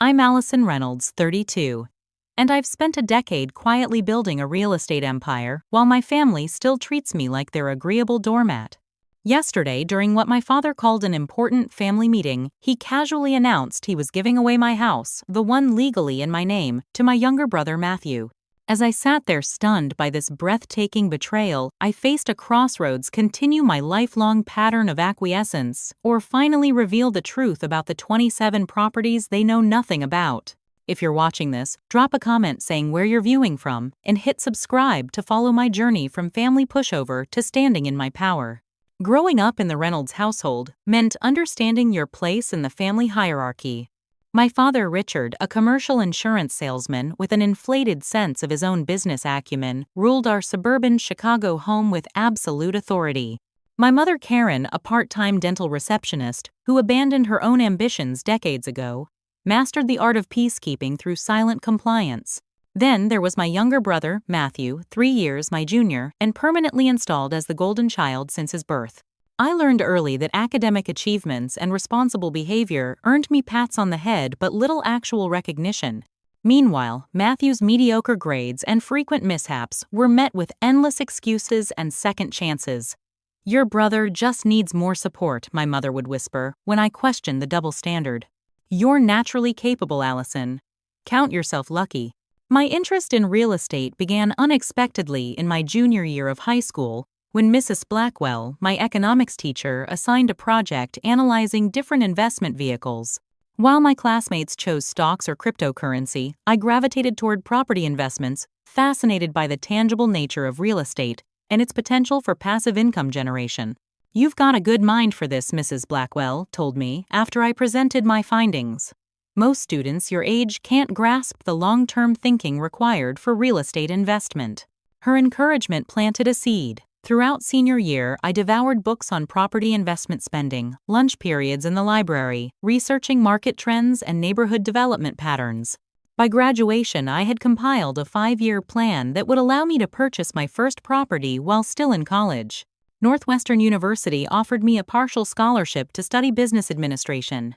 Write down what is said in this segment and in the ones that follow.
I'm Allison Reynolds, 32. And I've spent a decade quietly building a real estate empire while my family still treats me like their agreeable doormat. Yesterday, during what my father called an important family meeting, he casually announced he was giving away my house, the one legally in my name, to my younger brother Matthew. As I sat there stunned by this breathtaking betrayal, I faced a crossroads: continue my lifelong pattern of acquiescence, or finally reveal the truth about the 27 properties they know nothing about. If you're watching this, drop a comment saying where you're viewing from, and hit subscribe to follow my journey from family pushover to standing in my power. Growing up in the Reynolds household meant understanding your place in the family hierarchy. My father, Richard, a commercial insurance salesman with an inflated sense of his own business acumen, ruled our suburban Chicago home with absolute authority. My mother, Karen, a part-time dental receptionist who abandoned her own ambitions decades ago, mastered the art of peacekeeping through silent compliance. Then there was my younger brother, Matthew, 3 years my junior, and permanently installed as the golden child since his birth. I learned early that academic achievements and responsible behavior earned me pats on the head but little actual recognition. Meanwhile, Matthew's mediocre grades and frequent mishaps were met with endless excuses and second chances. "Your brother just needs more support," my mother would whisper when I questioned the double standard. "You're naturally capable, Allison. Count yourself lucky." My interest in real estate began unexpectedly in my junior year of high school, when Mrs. Blackwell, my economics teacher, assigned a project analyzing different investment vehicles. While my classmates chose stocks or cryptocurrency, I gravitated toward property investments, fascinated by the tangible nature of real estate and its potential for passive income generation. "You've got a good mind for this," Mrs. Blackwell told me after I presented my findings. "Most students your age can't grasp the long-term thinking required for real estate investment." Her encouragement planted a seed. Throughout senior year, I devoured books on property investment spending, lunch periods in the library, researching market trends and neighborhood development patterns. By graduation, I had compiled a 5-year plan that would allow me to purchase my first property while still in college. Northwestern University offered me a partial scholarship to study business administration.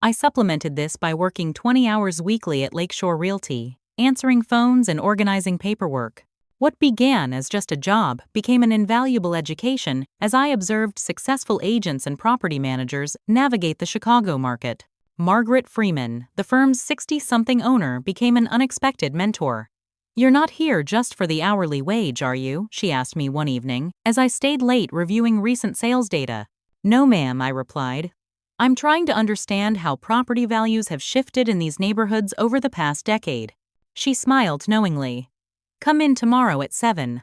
I supplemented this by working 20 hours weekly at Lakeshore Realty, answering phones and organizing paperwork. What began as just a job became an invaluable education as I observed successful agents and property managers navigate the Chicago market. Margaret Freeman, the firm's 60-something owner, became an unexpected mentor. "You're not here just for the hourly wage, are you?" she asked me one evening as I stayed late reviewing recent sales data. "No, ma'am," I replied. "I'm trying to understand how property values have shifted in these neighborhoods over the past decade." She smiled knowingly. "Come in tomorrow at 7.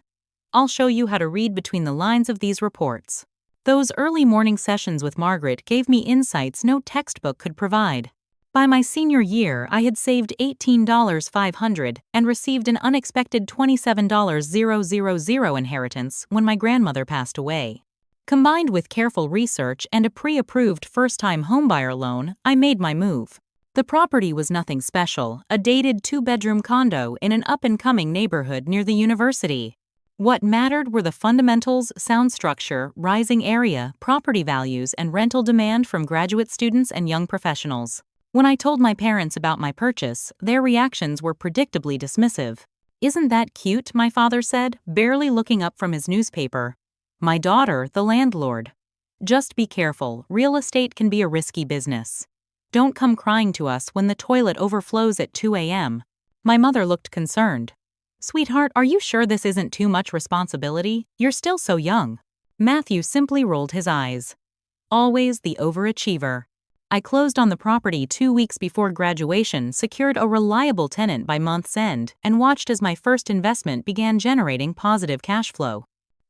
I'll show you how to read between the lines of these reports." Those early morning sessions with Margaret gave me insights no textbook could provide. By my senior year, I had saved $18,500 and received an unexpected $27,000 inheritance when my grandmother passed away. Combined with careful research and a pre-approved first-time homebuyer loan, I made my move. The property was nothing special, a dated 2-bedroom condo in an up-and-coming neighborhood near the university. What mattered were the fundamentals: sound structure, rising area, property values, and rental demand from graduate students and young professionals. When I told my parents about my purchase, their reactions were predictably dismissive. "Isn't that cute?" my father said, barely looking up from his newspaper. "My daughter, the landlord." "Just be careful. Real estate can be a risky business. Don't come crying to us when the toilet overflows at 2 a.m. My mother looked concerned. "Sweetheart, are you sure this isn't too much responsibility? You're still so young." Matthew simply rolled his eyes. Always the overachiever. I closed on the property 2 weeks before graduation, secured a reliable tenant by month's end, and watched as my first investment began generating positive cash flow.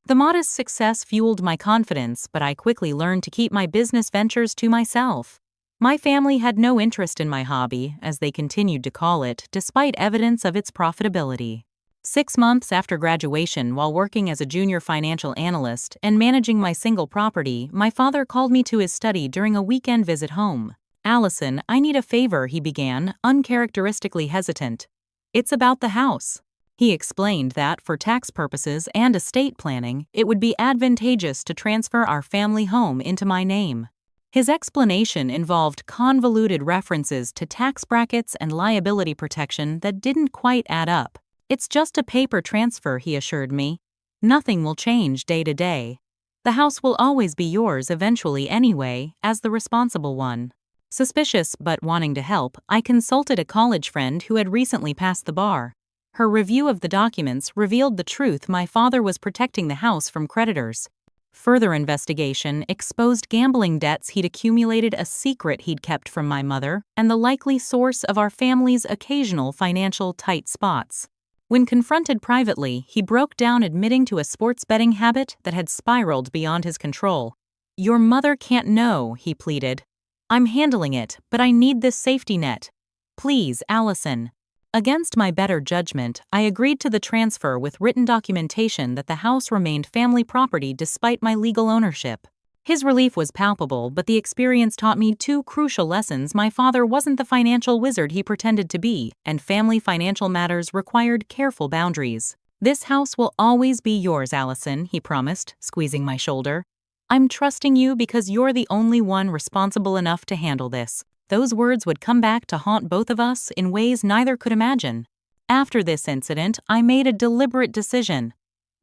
The modest success fueled my confidence, but I quickly learned to keep my business ventures to myself. My family had no interest in my hobby, as they continued to call it, despite evidence of its profitability. 6 months after graduation, while working as a junior financial analyst and managing my single property, my father called me to his study during a weekend visit home. "Allison, I need a favor," he began, uncharacteristically hesitant. "It's about the house." He explained that, for tax purposes and estate planning, it would be advantageous to transfer our family home into my name. His explanation involved convoluted references to tax brackets and liability protection that didn't quite add up. "It's just a paper transfer," he assured me. "Nothing will change day to day. The house will always be yours eventually anyway, as the responsible one." Suspicious but wanting to help, I consulted a college friend who had recently passed the bar. Her review of the documents revealed the truth: my father was protecting the house from creditors. Further investigation exposed gambling debts he'd accumulated, a secret he'd kept from my mother, and the likely source of our family's occasional financial tight spots. When confronted privately, he broke down, admitting to a sports betting habit that had spiraled beyond his control. "Your mother can't know," he pleaded. "I'm handling it, but I need this safety net. Please, Allison." Against my better judgment, I agreed to the transfer with written documentation that the house remained family property despite my legal ownership. His relief was palpable, but the experience taught me two crucial lessons: my father wasn't the financial wizard he pretended to be, and family financial matters required careful boundaries. "This house will always be yours, Allison," he promised, squeezing my shoulder. "I'm trusting you because you're the only one responsible enough to handle this." Those words would come back to haunt both of us in ways neither could imagine. After this incident, I made a deliberate decision.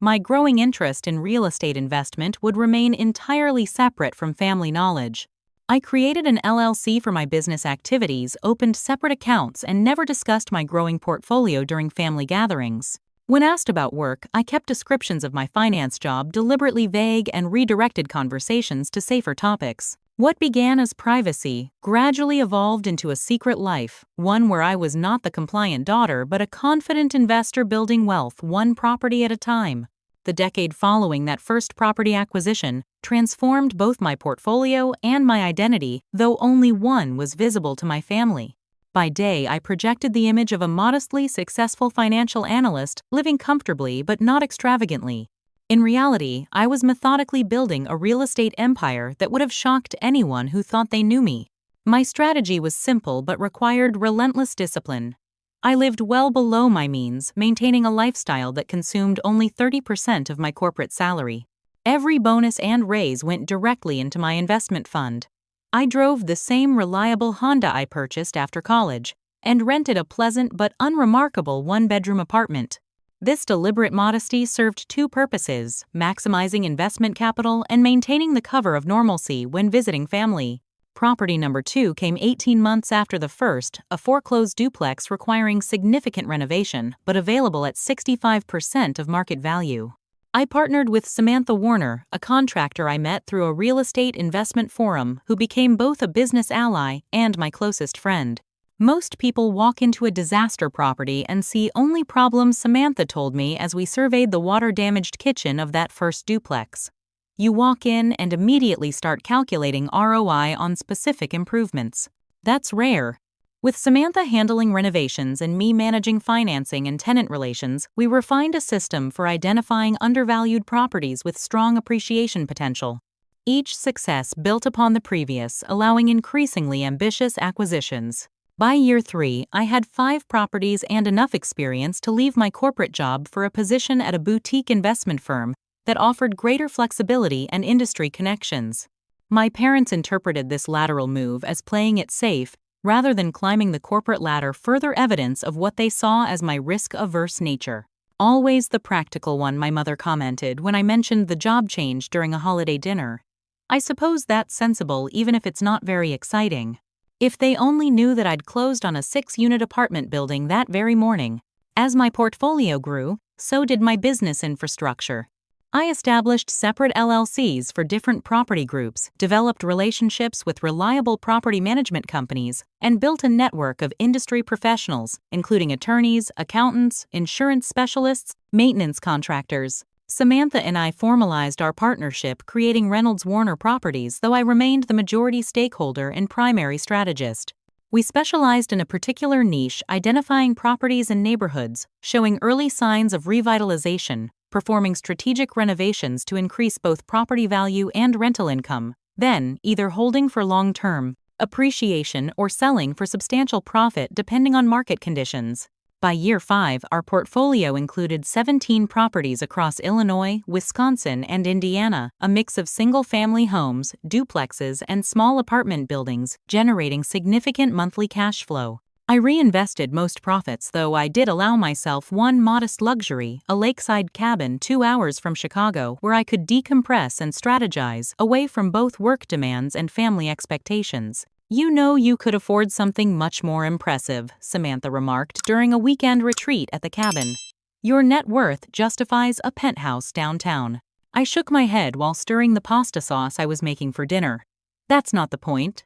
My growing interest in real estate investment would remain entirely separate from family knowledge. I created an LLC for my business activities, opened separate accounts, and never discussed my growing portfolio during family gatherings. When asked about work, I kept descriptions of my finance job deliberately vague and redirected conversations to safer topics. What began as privacy gradually evolved into a secret life, one where I was not the compliant daughter but a confident investor building wealth one property at a time. The decade following that first property acquisition transformed both my portfolio and my identity, though only one was visible to my family. By day, I projected the image of a modestly successful financial analyst living comfortably but not extravagantly. In reality, I was methodically building a real estate empire that would have shocked anyone who thought they knew me. My strategy was simple but required relentless discipline. I lived well below my means, maintaining a lifestyle that consumed only 30% of my corporate salary. Every bonus and raise went directly into my investment fund. I drove the same reliable Honda I purchased after college, and rented a pleasant but unremarkable one-bedroom apartment. This deliberate modesty served two purposes: maximizing investment capital and maintaining the cover of normalcy when visiting family. Property number 2 came 18 months after the first, a foreclosed duplex requiring significant renovation, but available at 65% of market value. I partnered with Samantha Warner, a contractor I met through a real estate investment forum, who became both a business ally and my closest friend. Most people walk into a disaster property and see only problems, Samantha told me as we surveyed the water-damaged kitchen of that first duplex. You walk in and immediately start calculating ROI on specific improvements. That's rare. With Samantha handling renovations and me managing financing and tenant relations, we refined a system for identifying undervalued properties with strong appreciation potential. Each success built upon the previous, allowing increasingly ambitious acquisitions. By year 3, I had 5 properties and enough experience to leave my corporate job for a position at a boutique investment firm that offered greater flexibility and industry connections. My parents interpreted this lateral move as playing it safe rather than climbing the corporate ladder, further evidence of what they saw as my risk-averse nature. "Always the practical one," my mother commented when I mentioned the job change during a holiday dinner. "I suppose that's sensible even if it's not very exciting." If they only knew that I'd closed on a 6-unit apartment building that very morning. As my portfolio grew, so did my business infrastructure. I established separate LLCs for different property groups, developed relationships with reliable property management companies, and built a network of industry professionals, including attorneys, accountants, insurance specialists, maintenance contractors. Samantha and I formalized our partnership, creating Reynolds Warner Properties, though I remained the majority stakeholder and primary strategist. We specialized in a particular niche, identifying properties and neighborhoods, showing early signs of revitalization, performing strategic renovations to increase both property value and rental income, then either holding for long-term appreciation or selling for substantial profit depending on market conditions. By year 5, our portfolio included 17 properties across Illinois, Wisconsin, and Indiana, a mix of single-family homes, duplexes, and small apartment buildings, generating significant monthly cash flow. I reinvested most profits, though I did allow myself one modest luxury, a lakeside cabin 2 hours from Chicago where I could decompress and strategize, away from both work demands and family expectations. "You know you could afford something much more impressive," Samantha remarked during a weekend retreat at the cabin. "Your net worth justifies a penthouse downtown." I shook my head while stirring the pasta sauce I was making for dinner. "That's not the point.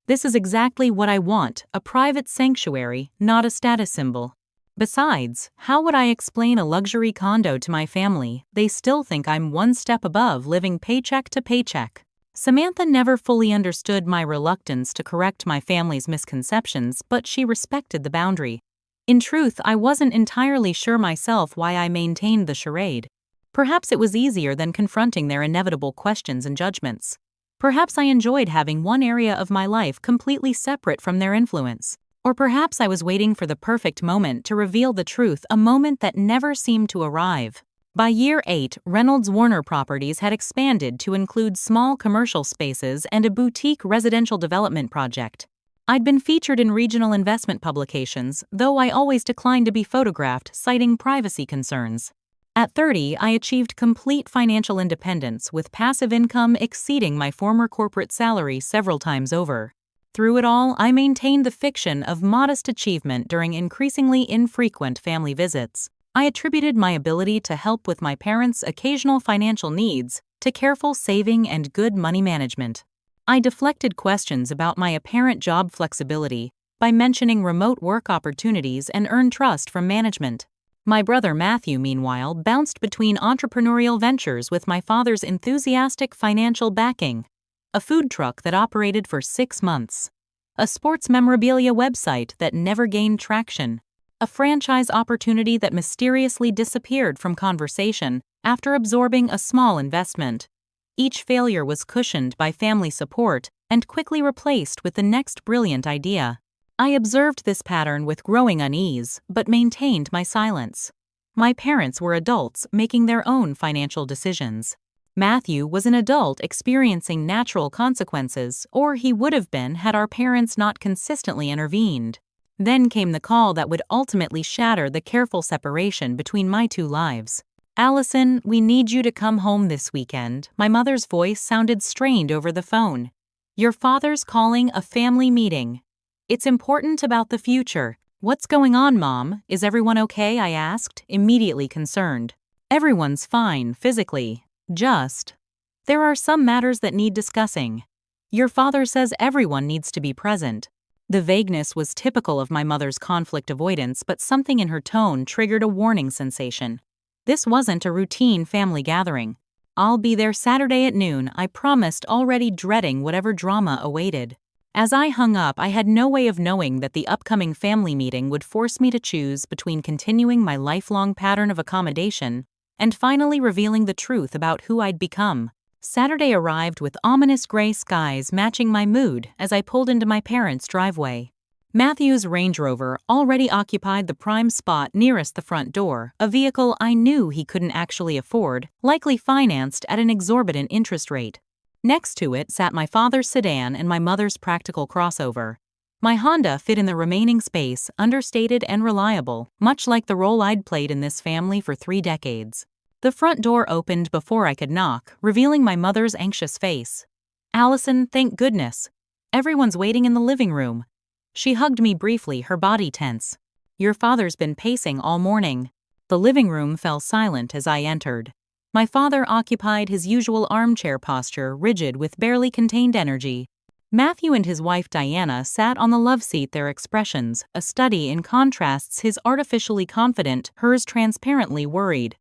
This is exactly what I want, a private sanctuary, not a status symbol. Besides, how would I explain a luxury condo to my family? They still think I'm one step above living paycheck to paycheck." Samantha never fully understood my reluctance to correct my family's misconceptions, but she respected the boundary. In truth, I wasn't entirely sure myself why I maintained the charade. Perhaps it was easier than confronting their inevitable questions and judgments. Perhaps I enjoyed having one area of my life completely separate from their influence. Or perhaps I was waiting for the perfect moment to reveal the truth, a moment that never seemed to arrive. By year 8, Reynolds Warner Properties had expanded to include small commercial spaces and a boutique residential development project. I'd been featured in regional investment publications, though I always declined to be photographed, citing privacy concerns. At 30, I achieved complete financial independence, with passive income exceeding my former corporate salary several times over. Through it all, I maintained the fiction of modest achievement during increasingly infrequent family visits. I attributed my ability to help with my parents' occasional financial needs to careful saving and good money management. I deflected questions about my apparent job flexibility by mentioning remote work opportunities and earned trust from management. My brother Matthew, meanwhile, bounced between entrepreneurial ventures with my father's enthusiastic financial backing: a food truck that operated for 6 months, a sports memorabilia website that never gained traction, a franchise opportunity that mysteriously disappeared from conversation after absorbing a small investment. Each failure was cushioned by family support and quickly replaced with the next brilliant idea. I observed this pattern with growing unease, but maintained my silence. My parents were adults making their own financial decisions. Matthew was an adult experiencing natural consequences, or he would have been had our parents not consistently intervened. Then came the call that would ultimately shatter the careful separation between my two lives. "Allison, we need you to come home this weekend." My mother's voice sounded strained over the phone. "Your father's calling a family meeting. It's important about the future." "What's going on, Mom? Is everyone okay?" I asked, immediately concerned. "Everyone's fine, physically. There are some matters that need discussing. Your father says everyone needs to be present." The vagueness was typical of my mother's conflict avoidance, but something in her tone triggered a warning sensation. This wasn't a routine family gathering. "I'll be there Saturday at noon," I promised, already dreading whatever drama awaited. As I hung up, I had no way of knowing that the upcoming family meeting would force me to choose between continuing my lifelong pattern of accommodation and finally revealing the truth about who I'd become. Saturday arrived with ominous gray skies matching my mood as I pulled into my parents' driveway. Matthew's Range Rover already occupied the prime spot nearest the front door, a vehicle I knew he couldn't actually afford, likely financed at an exorbitant interest rate. Next to it sat my father's sedan and my mother's practical crossover. My Honda fit in the remaining space, understated and reliable, much like the role I'd played in this family for 3 decades. The front door opened before I could knock, revealing my mother's anxious face. "Allison, thank goodness. Everyone's waiting in the living room." She hugged me briefly, her body tense. "Your father's been pacing all morning." The living room fell silent as I entered. My father occupied his usual armchair posture, rigid with barely contained energy. Matthew and his wife Diana sat on the love seat, their expressions a study in contrasts, his artificially confident, hers transparently worried.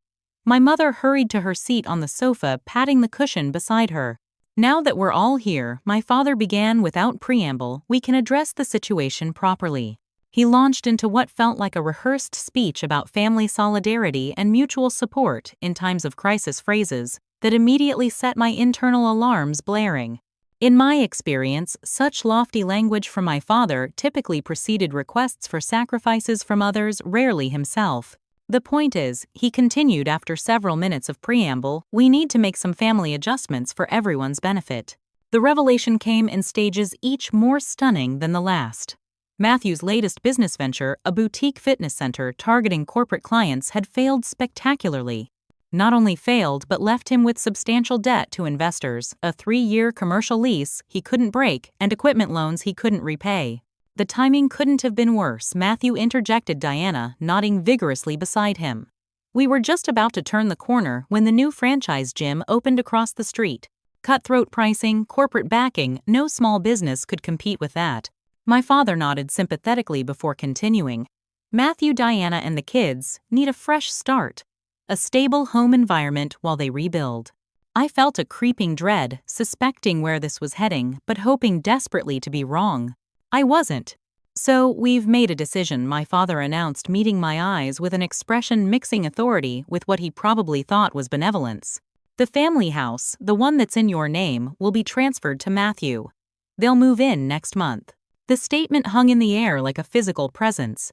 My mother hurried to her seat on the sofa, patting the cushion beside her. "Now that we're all here," my father began without preamble, "we can address the situation properly." He launched into what felt like a rehearsed speech about family solidarity and mutual support in times of crisis, phrases that immediately set my internal alarms blaring. In my experience, such lofty language from my father typically preceded requests for sacrifices from others, rarely himself. The point is, he continued after several minutes of preamble, we need to make some family adjustments for everyone's benefit. The revelation came in stages, each more stunning than the last. Matthew's latest business venture, a boutique fitness center targeting corporate clients, had failed spectacularly. Not only failed, but left him with substantial debt to investors, a 3-year commercial lease he couldn't break, and equipment loans he couldn't repay. The timing couldn't have been worse, Matthew interjected, Diana nodding vigorously beside him. We were just about to turn the corner when the new franchise gym opened across the street. Cutthroat pricing, corporate backing, no small business could compete with that. My father nodded sympathetically before continuing. Matthew, Diana, and the kids need a fresh start. A stable home environment while they rebuild. I felt a creeping dread, suspecting where this was heading, but hoping desperately to be wrong. I wasn't. So, we've made a decision, my father announced, meeting my eyes with an expression mixing authority with what he probably thought was benevolence. The family house, the one that's in your name, will be transferred to Matthew. They'll move in next month. The statement hung in the air like a physical presence.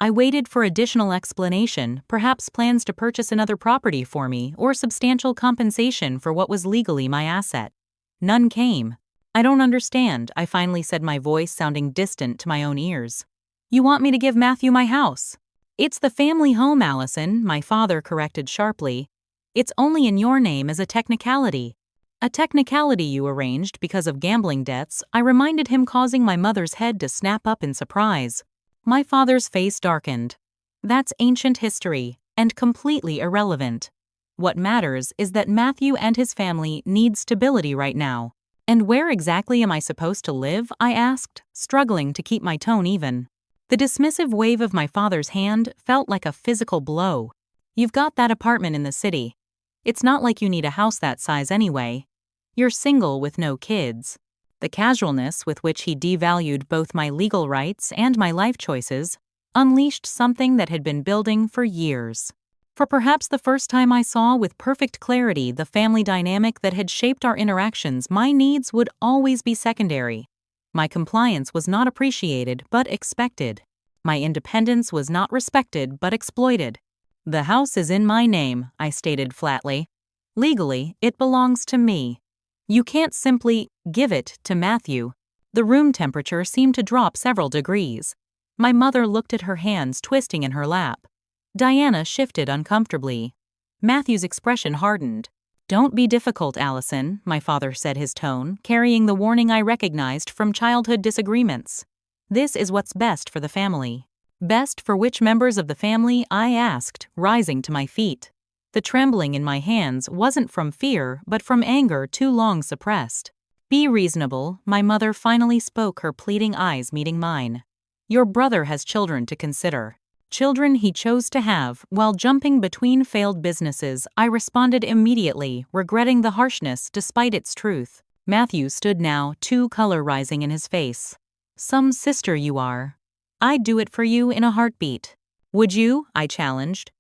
I waited for additional explanation, perhaps plans to purchase another property for me or substantial compensation for what was legally my asset. None came. I don't understand, I finally said, my voice sounding distant to my own ears. You want me to give Matthew my house? It's the family home, Allison, my father corrected sharply. It's only in your name as a technicality. A technicality you arranged because of gambling debts, I reminded him, causing my mother's head to snap up in surprise. My father's face darkened. That's ancient history, and completely irrelevant. What matters is that Matthew and his family need stability right now. And where exactly am I supposed to live? I asked, struggling to keep my tone even. The dismissive wave of my father's hand felt like a physical blow. You've got that apartment in the city. It's not like you need a house that size anyway. You're single with no kids. The casualness with which he devalued both my legal rights and my life choices unleashed something that had been building for years. For perhaps the first time, I saw with perfect clarity the family dynamic that had shaped our interactions. My needs would always be secondary. My compliance was not appreciated but expected. My independence was not respected but exploited. The house is in my name, I stated flatly. Legally, it belongs to me. You can't simply give it to Matthew. The room temperature seemed to drop several degrees. My mother looked at her hands twisting in her lap. Diana shifted uncomfortably. Matthew's expression hardened. Don't be difficult, Allison, my father said, his tone carrying the warning I recognized from childhood disagreements. This is what's best for the family. Best for which members of the family? I asked, rising to my feet. The trembling in my hands wasn't from fear, but from anger too long suppressed. Be reasonable, my mother finally spoke, her pleading eyes meeting mine. Your brother has children to consider. Children he chose to have while jumping between failed businesses. I responded immediately, regretting the harshness despite its truth. Matthew stood now, color rising in his face. Some sister you are. I'd do it for you in a heartbeat. Would you? I challenged.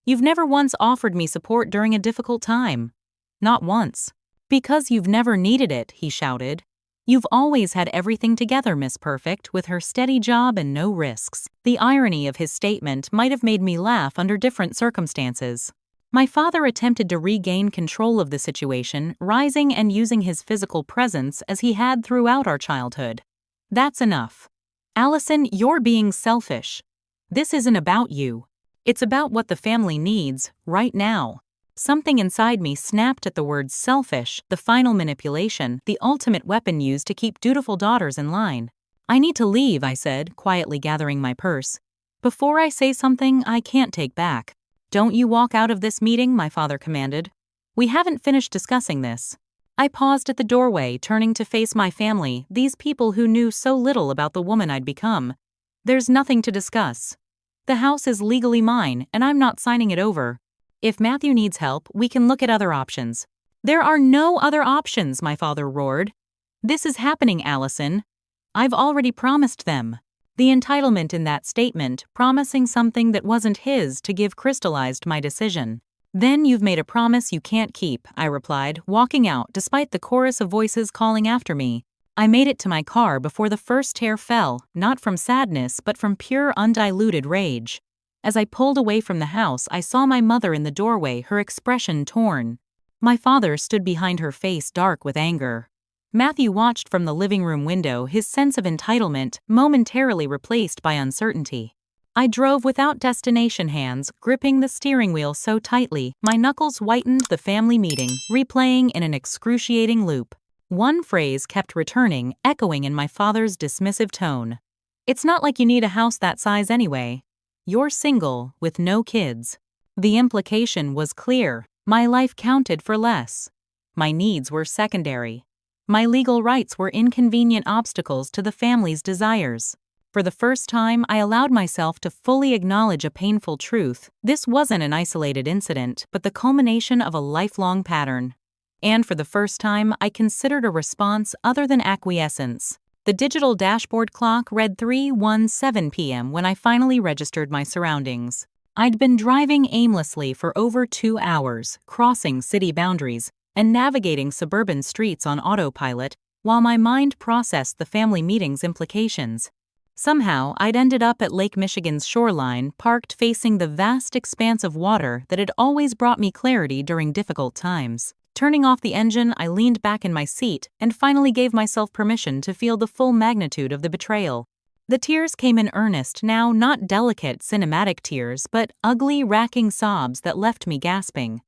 You've never once offered me support during a difficult time. Not once. Because you've never needed it, he shouted. You've always had everything together, Miss Perfect, with her steady job and no risks. The irony of his statement might have made me laugh under different circumstances. My father attempted to regain control of the situation, rising and using his physical presence as he had throughout our childhood. That's enough. Allison, you're being selfish. This isn't about you. It's about what the family needs, right now. Something inside me snapped at the word selfish, the final manipulation, the ultimate weapon used to keep dutiful daughters in line. I need to leave, I said, quietly gathering my purse. Before I say something I can't take back. Don't you walk out of this meeting, my father commanded. We haven't finished discussing this. I paused at the doorway, turning to face my family, these people who knew so little about the woman I'd become. There's nothing to discuss. The house is legally mine, and I'm not signing it over. If Matthew needs help, we can look at other options. There are no other options, my father roared. This is happening, Allison. I've already promised them. The entitlement in that statement, promising something that wasn't his to give, crystallized my decision. Then you've made a promise you can't keep, I replied, walking out despite the chorus of voices calling after me. I made it to my car before the first tear fell, not from sadness but from pure undiluted rage. As I pulled away from the house, I saw my mother in the doorway, her expression torn. My father stood behind her, face dark with anger. Matthew watched from the living room window, his sense of entitlement momentarily replaced by uncertainty. I drove without destination, hands gripping the steering wheel so tightly my knuckles whitened, the family meeting replaying in an excruciating loop. One phrase kept returning, echoing in my father's dismissive tone. "It's not like you need a house that size anyway. You're single, with no kids." The implication was clear. My life counted for less. My needs were secondary. My legal rights were inconvenient obstacles to the family's desires. For the first time, I allowed myself to fully acknowledge a painful truth. This wasn't an isolated incident, but the culmination of a lifelong pattern. And for the first time, I considered a response other than acquiescence. The digital dashboard clock read 3:17 p.m. when I finally registered my surroundings. I'd been driving aimlessly for over 2 hours, crossing city boundaries and navigating suburban streets on autopilot while my mind processed the family meeting's implications. Somehow, I'd ended up at Lake Michigan's shoreline, parked facing the vast expanse of water that had always brought me clarity during difficult times. Turning off the engine, I leaned back in my seat and finally gave myself permission to feel the full magnitude of the betrayal. The tears came in earnest now, not delicate cinematic tears, but ugly, racking sobs that left me gasping.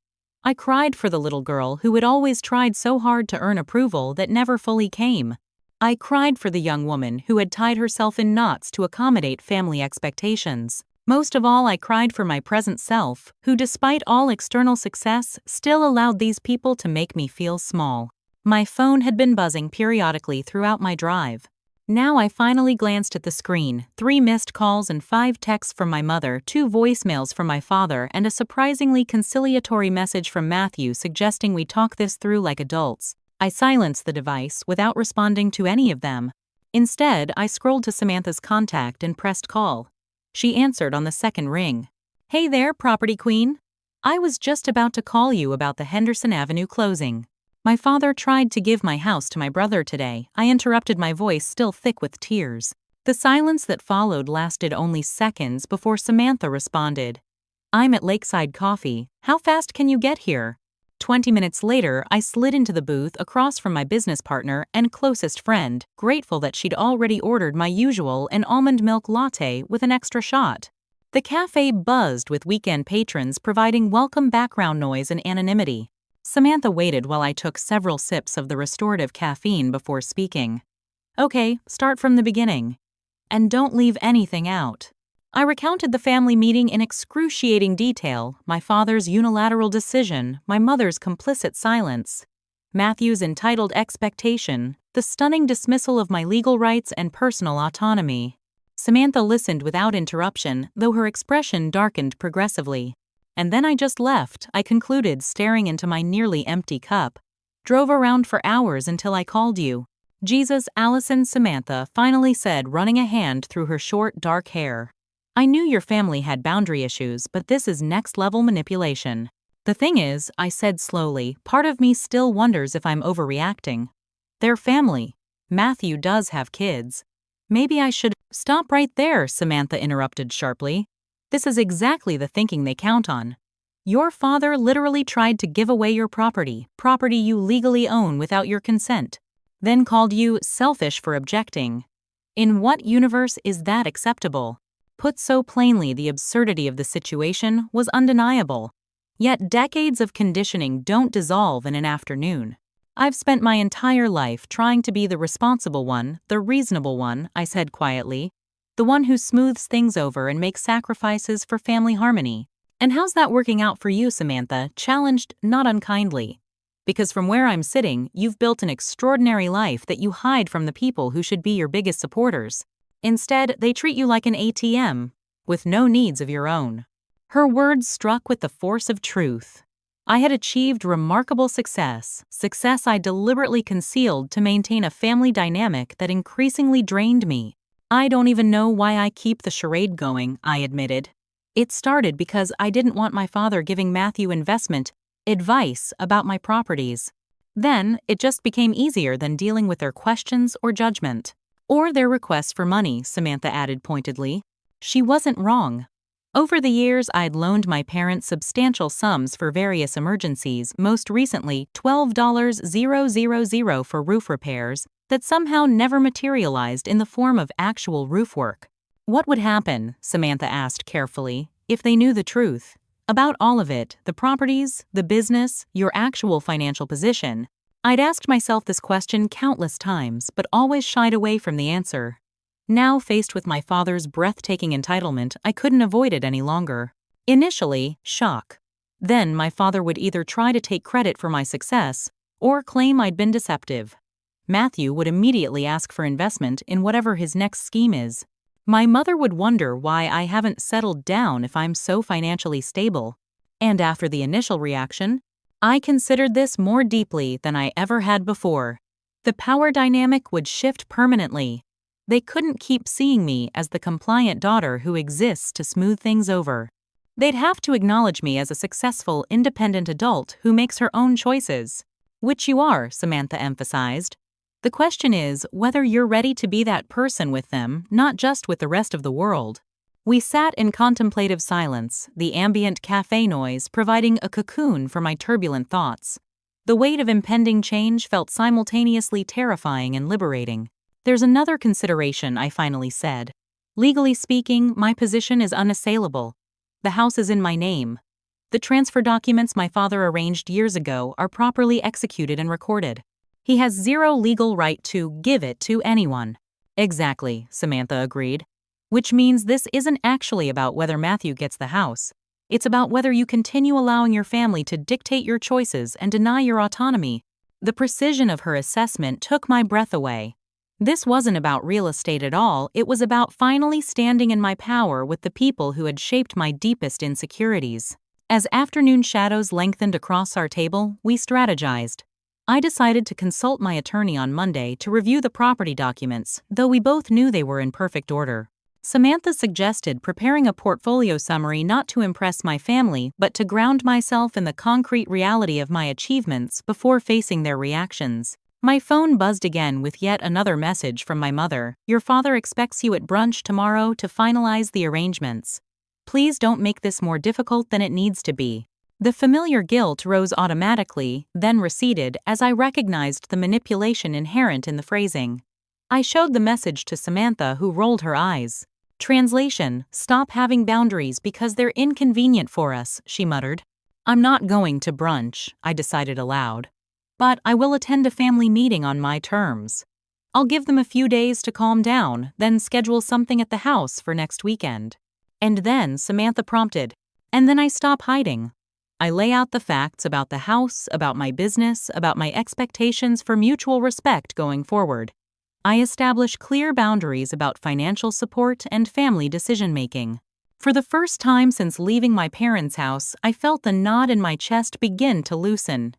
I cried for the little girl who had always tried so hard to earn approval that never fully came. I cried for the young woman who had tied herself in knots to accommodate family expectations. Most of all, I cried for my present self, who despite all external success, still allowed these people to make me feel small. My phone had been buzzing periodically throughout my drive. Now I finally glanced at the screen, 3 missed calls and 5 texts from my mother, 2 voicemails from my father, and a surprisingly conciliatory message from Matthew suggesting we talk this through like adults. I silenced the device without responding to any of them. Instead, I scrolled to Samantha's contact and pressed call. She answered on the second ring. "Hey there, property queen. I was just about to call you about the Henderson Avenue closing. My father tried to give my house to my brother today," I interrupted, my voice still thick with tears. The silence that followed lasted only seconds before Samantha responded. "I'm at Lakeside Coffee. How fast can you get here?" 20 minutes later, I slid into the booth across from my business partner and closest friend, grateful that she'd already ordered my usual an almond milk latte with an extra shot. The cafe buzzed with weekend patrons providing welcome background noise and anonymity. Samantha waited while I took several sips of the restorative caffeine before speaking. "Okay, start from the beginning. And don't leave anything out." I recounted the family meeting in excruciating detail, my father's unilateral decision, my mother's complicit silence, Matthew's entitled expectation, the stunning dismissal of my legal rights and personal autonomy. Samantha listened without interruption, though her expression darkened progressively. "And then I just left," I concluded, staring into my nearly empty cup. "Drove around for hours until I called you." "Jesus, Allison," Samantha finally said, running a hand through her short, dark hair. "I knew your family had boundary issues, but this is next-level manipulation." "The thing is," I said slowly, "part of me still wonders if I'm overreacting. They're family. Matthew does have kids. Maybe I should—" "Stop right there," Samantha interrupted sharply. "This is exactly the thinking they count on. Your father literally tried to give away your property you legally own without your consent, then called you selfish for objecting. In what universe is that acceptable?" Put so plainly, the absurdity of the situation was undeniable. Yet decades of conditioning don't dissolve in an afternoon. "I've spent my entire life trying to be the responsible one, the reasonable one," I said quietly. "The one who smooths things over and makes sacrifices for family harmony. And how's that working out for you?" Samantha challenged, not unkindly. "Because from where I'm sitting, you've built an extraordinary life that you hide from the people who should be your biggest supporters. Instead, they treat you like an ATM, with no needs of your own." Her words struck with the force of truth. I had achieved remarkable success I deliberately concealed to maintain a family dynamic that increasingly drained me. "I don't even know why I keep the charade going," I admitted. It started because I didn't want my father giving Matthew investment advice about my properties. Then, it just became easier than dealing with their questions or judgment. Or their requests for money, Samantha added pointedly. She wasn't wrong. Over the years, I'd loaned my parents substantial sums for various emergencies, most recently $12,000 for roof repairs that somehow never materialized in the form of actual roof work. What would happen, Samantha asked carefully, if they knew the truth? About all of it, the properties, the business, your actual financial position. I'd asked myself this question countless times, but always shied away from the answer. Now, faced with my father's breathtaking entitlement, I couldn't avoid it any longer. Initially, shock. Then my father would either try to take credit for my success or claim I'd been deceptive. Matthew would immediately ask for investment in whatever his next scheme is. My mother would wonder why I haven't settled down if I'm so financially stable. And after the initial reaction, I considered this more deeply than I ever had before. The power dynamic would shift permanently. They couldn't keep seeing me as the compliant daughter who exists to smooth things over. They'd have to acknowledge me as a successful, independent adult who makes her own choices. Which you are, Samantha emphasized. The question is whether you're ready to be that person with them, not just with the rest of the world. We sat in contemplative silence, the ambient cafe noise providing a cocoon for my turbulent thoughts. The weight of impending change felt simultaneously terrifying and liberating. There's another consideration, I finally said. Legally speaking, my position is unassailable. The house is in my name. The transfer documents my father arranged years ago are properly executed and recorded. He has zero legal right to give it to anyone. Exactly, Samantha agreed. Which means this isn't actually about whether Matthew gets the house. It's about whether you continue allowing your family to dictate your choices and deny your autonomy. The precision of her assessment took my breath away. This wasn't about real estate at all, it was about finally standing in my power with the people who had shaped my deepest insecurities. As afternoon shadows lengthened across our table, we strategized. I decided to consult my attorney on Monday to review the property documents, though we both knew they were in perfect order. Samantha suggested preparing a portfolio summary not to impress my family, but to ground myself in the concrete reality of my achievements before facing their reactions. My phone buzzed again with yet another message from my mother. Your father expects you at brunch tomorrow to finalize the arrangements. Please don't make this more difficult than it needs to be. The familiar guilt rose automatically, then receded as I recognized the manipulation inherent in the phrasing. I showed the message to Samantha, who rolled her eyes. Translation: stop having boundaries because they're inconvenient for us, she muttered. I'm not going to brunch, I decided aloud. But I will attend a family meeting on my terms. I'll give them a few days to calm down, then schedule something at the house for next weekend. And then Samantha prompted, and then I stop hiding. I lay out the facts about the house, about my business, about my expectations for mutual respect going forward. I establish clear boundaries about financial support and family decision-making. For the first time since leaving my parents' house, I felt the knot in my chest begin to loosen.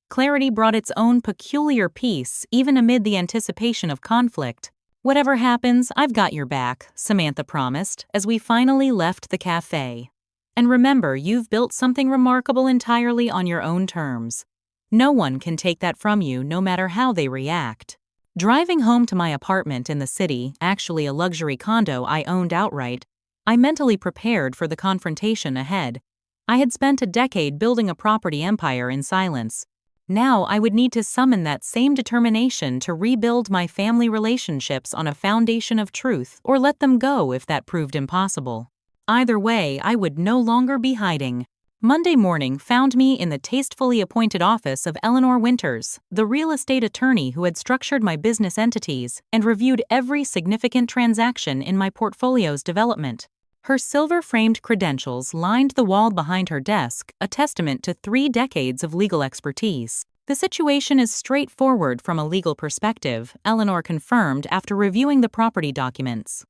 Clarity brought its own peculiar peace, even amid the anticipation of conflict. Whatever happens, I've got your back, Samantha promised, as we finally left the cafe. And remember, you've built something remarkable entirely on your own terms. No one can take that from you, no matter how they react. Driving home to my apartment in the city, actually a luxury condo I owned outright, I mentally prepared for the confrontation ahead. I had spent a decade building a property empire in silence. Now I would need to summon that same determination to rebuild my family relationships on a foundation of truth, or let them go if that proved impossible. Either way, I would no longer be hiding. Monday morning found me in the tastefully appointed office of Eleanor Winters, the real estate attorney who had structured my business entities and reviewed every significant transaction in my portfolio's development. Her silver-framed credentials lined the wall behind her desk, a testament to 3 decades of legal expertise. The situation is straightforward from a legal perspective, Eleanor confirmed after reviewing the property documents.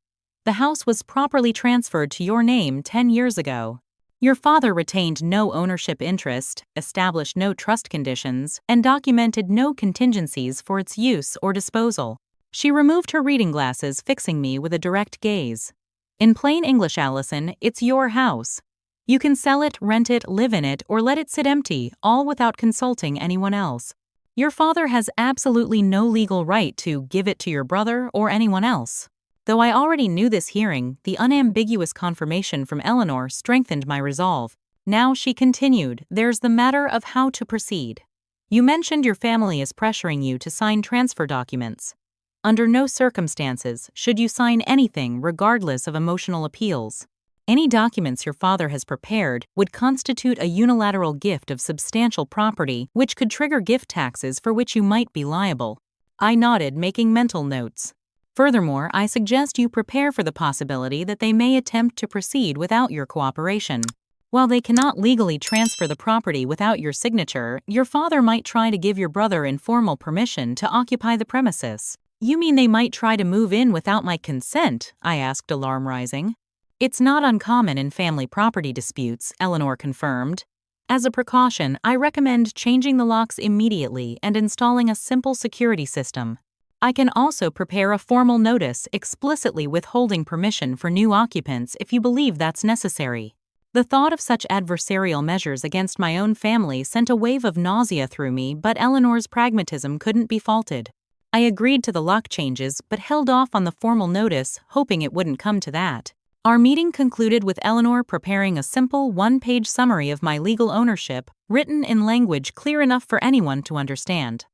The house was properly transferred to your name 10 years ago. Your father retained no ownership interest, established no trust conditions, and documented no contingencies for its use or disposal. She removed her reading glasses, fixing me with a direct gaze. In plain English, Allison, it's your house. You can sell it, rent it, live in it, or let it sit empty, all without consulting anyone else. Your father has absolutely no legal right to give it to your brother or anyone else. Though I already knew this hearing, the unambiguous confirmation from Eleanor strengthened my resolve. Now she continued, there's the matter of how to proceed. You mentioned your family is pressuring you to sign transfer documents. Under no circumstances should you sign anything regardless of emotional appeals. Any documents your father has prepared would constitute a unilateral gift of substantial property which could trigger gift taxes for which you might be liable. I nodded, making mental notes. Furthermore, I suggest you prepare for the possibility that they may attempt to proceed without your cooperation. While they cannot legally transfer the property without your signature, your father might try to give your brother informal permission to occupy the premises. You mean they might try to move in without my consent? I asked, alarm rising. It's not uncommon in family property disputes, Eleanor confirmed. As a precaution, I recommend changing the locks immediately and installing a simple security system. I can also prepare a formal notice explicitly withholding permission for new occupants if you believe that's necessary. The thought of such adversarial measures against my own family sent a wave of nausea through me, but Eleanor's pragmatism couldn't be faulted. I agreed to the lock changes but held off on the formal notice, hoping it wouldn't come to that. Our meeting concluded with Eleanor preparing a simple one-page summary of my legal ownership, written in language clear enough for anyone to understand.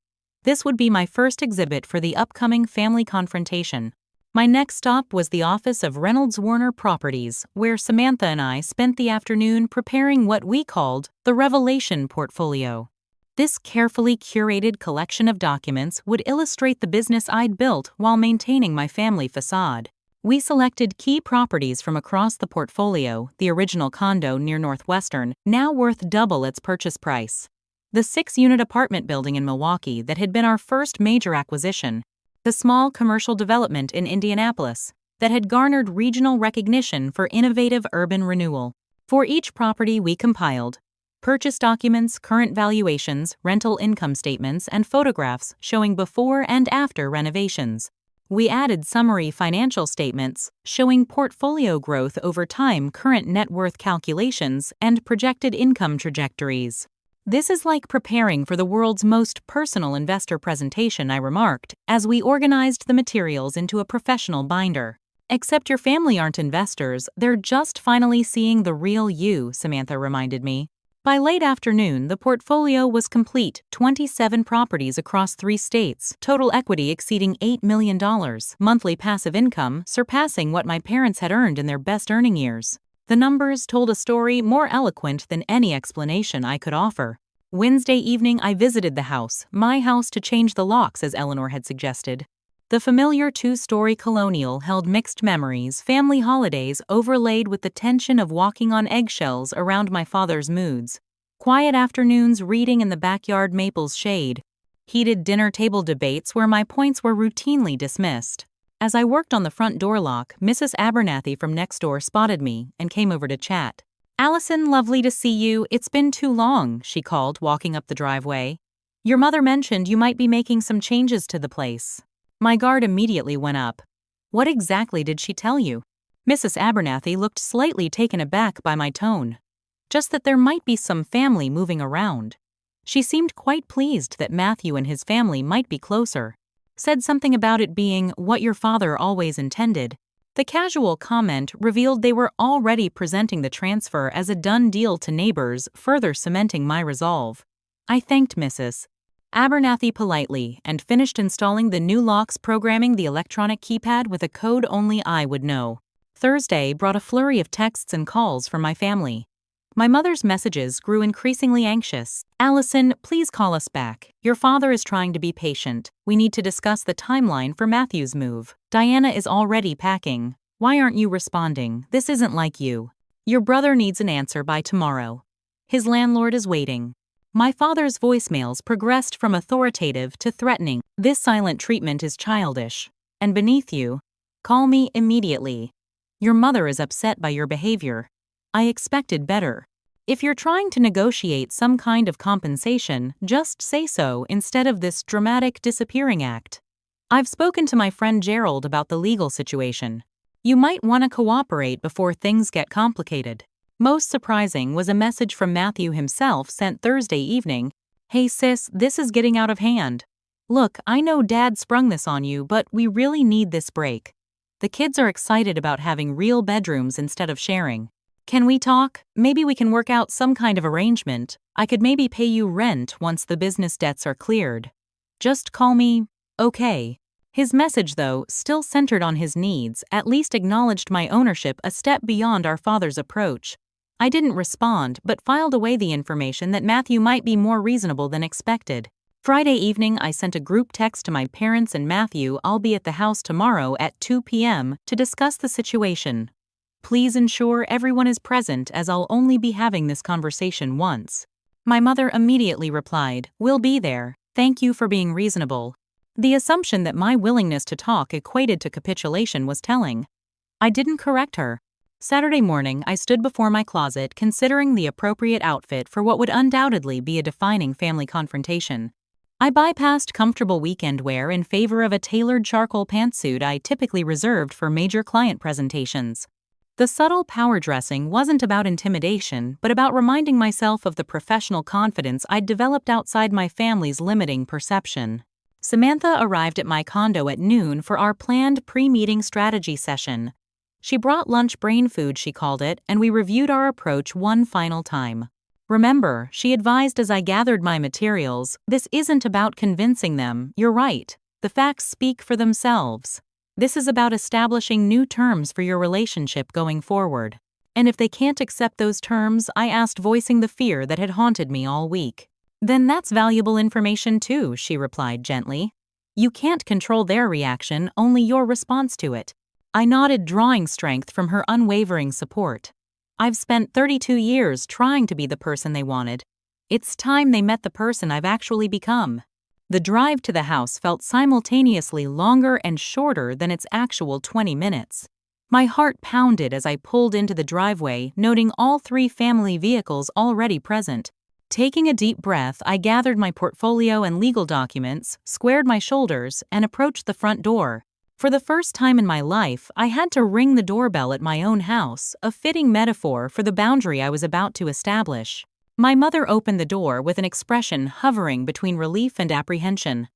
This would be my first exhibit for the upcoming family confrontation. My next stop was the office of Reynolds Warner Properties, where Samantha and I spent the afternoon preparing what we called the Revelation Portfolio. This carefully curated collection of documents would illustrate the business I'd built while maintaining my family facade. We selected key properties from across the portfolio, the original condo near Northwestern, now worth double its purchase price. The 6-unit apartment building in Milwaukee that had been our first major acquisition. The small commercial development in Indianapolis that had garnered regional recognition for innovative urban renewal. For each property we compiled purchase documents, current valuations, rental income statements, and photographs showing before and after renovations. We added summary financial statements showing portfolio growth over time, current net worth calculations, and projected income trajectories. This is like preparing for the world's most personal investor presentation, I remarked, as we organized the materials into a professional binder. Except your family aren't investors, they're just finally seeing the real you, Samantha reminded me. By late afternoon, the portfolio was complete, 27 properties across 3 states, total equity exceeding $8 million, monthly passive income surpassing what my parents had earned in their best earning years. The numbers told a story more eloquent than any explanation I could offer. Wednesday evening, I visited the house, my house to change the locks as Eleanor had suggested. The familiar 2-story colonial held mixed memories, family holidays overlaid with the tension of walking on eggshells around my father's moods. Quiet afternoons reading in the backyard maple's shade. Heated dinner table debates where my points were routinely dismissed. As I worked on the front door lock, Mrs. Abernathy from next door spotted me and came over to chat. "Allison, lovely to see you. It's been too long," she called, walking up the driveway. "Your mother mentioned you might be making some changes to the place." My guard immediately went up. "What exactly did she tell you?" Mrs. Abernathy looked slightly taken aback by my tone. "Just that there might be some family moving around." She seemed quite pleased that Matthew and his family might be closer. Said something about it being what your father always intended. The casual comment revealed they were already presenting the transfer as a done deal to neighbors, further cementing my resolve. I thanked Mrs. Abernathy politely and finished installing the new locks, programming the electronic keypad with a code only I would know. Thursday brought a flurry of texts and calls from my family. My mother's messages grew increasingly anxious. "Allison, please call us back. Your father is trying to be patient. We need to discuss the timeline for Matthew's move. Diana is already packing. Why aren't you responding? This isn't like you. Your brother needs an answer by tomorrow. His landlord is waiting." My father's voicemails progressed from authoritative to threatening. "This silent treatment is childish. And beneath you, call me immediately. Your mother is upset by your behavior. I expected better. If you're trying to negotiate some kind of compensation, just say so instead of this dramatic disappearing act. I've spoken to my friend Gerald about the legal situation. You might want to cooperate before things get complicated. Most surprising was a message from Matthew himself sent Thursday evening. Hey sis, this is getting out of hand. Look, I know Dad sprung this on you, but we really need this break. The kids are excited about having real bedrooms instead of sharing. Can we talk? Maybe we can work out some kind of arrangement. I could maybe pay you rent once the business debts are cleared. Just call me, okay. His message, though, still centered on his needs, at least acknowledged my ownership a step beyond our father's approach. I didn't respond, but filed away the information that Matthew might be more reasonable than expected. Friday evening, I sent a group text to my parents and Matthew. I'll be at the house tomorrow at 2 p.m. to discuss the situation. Please ensure everyone is present, as I'll only be having this conversation once. My mother immediately replied, "We'll be there. Thank you for being reasonable." The assumption that my willingness to talk equated to capitulation was telling. I didn't correct her. Saturday morning, I stood before my closet considering the appropriate outfit for what would undoubtedly be a defining family confrontation. I bypassed comfortable weekend wear in favor of a tailored charcoal pantsuit I typically reserved for major client presentations. The subtle power dressing wasn't about intimidation, but about reminding myself of the professional confidence I'd developed outside my family's limiting perception. Samantha arrived at my condo at noon for our planned pre-meeting strategy session. She brought lunch brain food, she called it, and we reviewed our approach one final time. Remember, she advised as I gathered my materials, this isn't about convincing them, you're right. The facts speak for themselves. This is about establishing new terms for your relationship going forward. And if they can't accept those terms, I asked, voicing the fear that had haunted me all week. Then that's valuable information too, she replied gently. You can't control their reaction, only your response to it. I nodded, drawing strength from her unwavering support. I've spent 32 years trying to be the person they wanted. It's time they met the person I've actually become. The drive to the house felt simultaneously longer and shorter than its actual 20 minutes. My heart pounded as I pulled into the driveway, noting all 3 family vehicles already present. Taking a deep breath, I gathered my portfolio and legal documents, squared my shoulders, and approached the front door. For the first time in my life, I had to ring the doorbell at my own house, a fitting metaphor for the boundary I was about to establish. My mother opened the door with an expression hovering between relief and apprehension.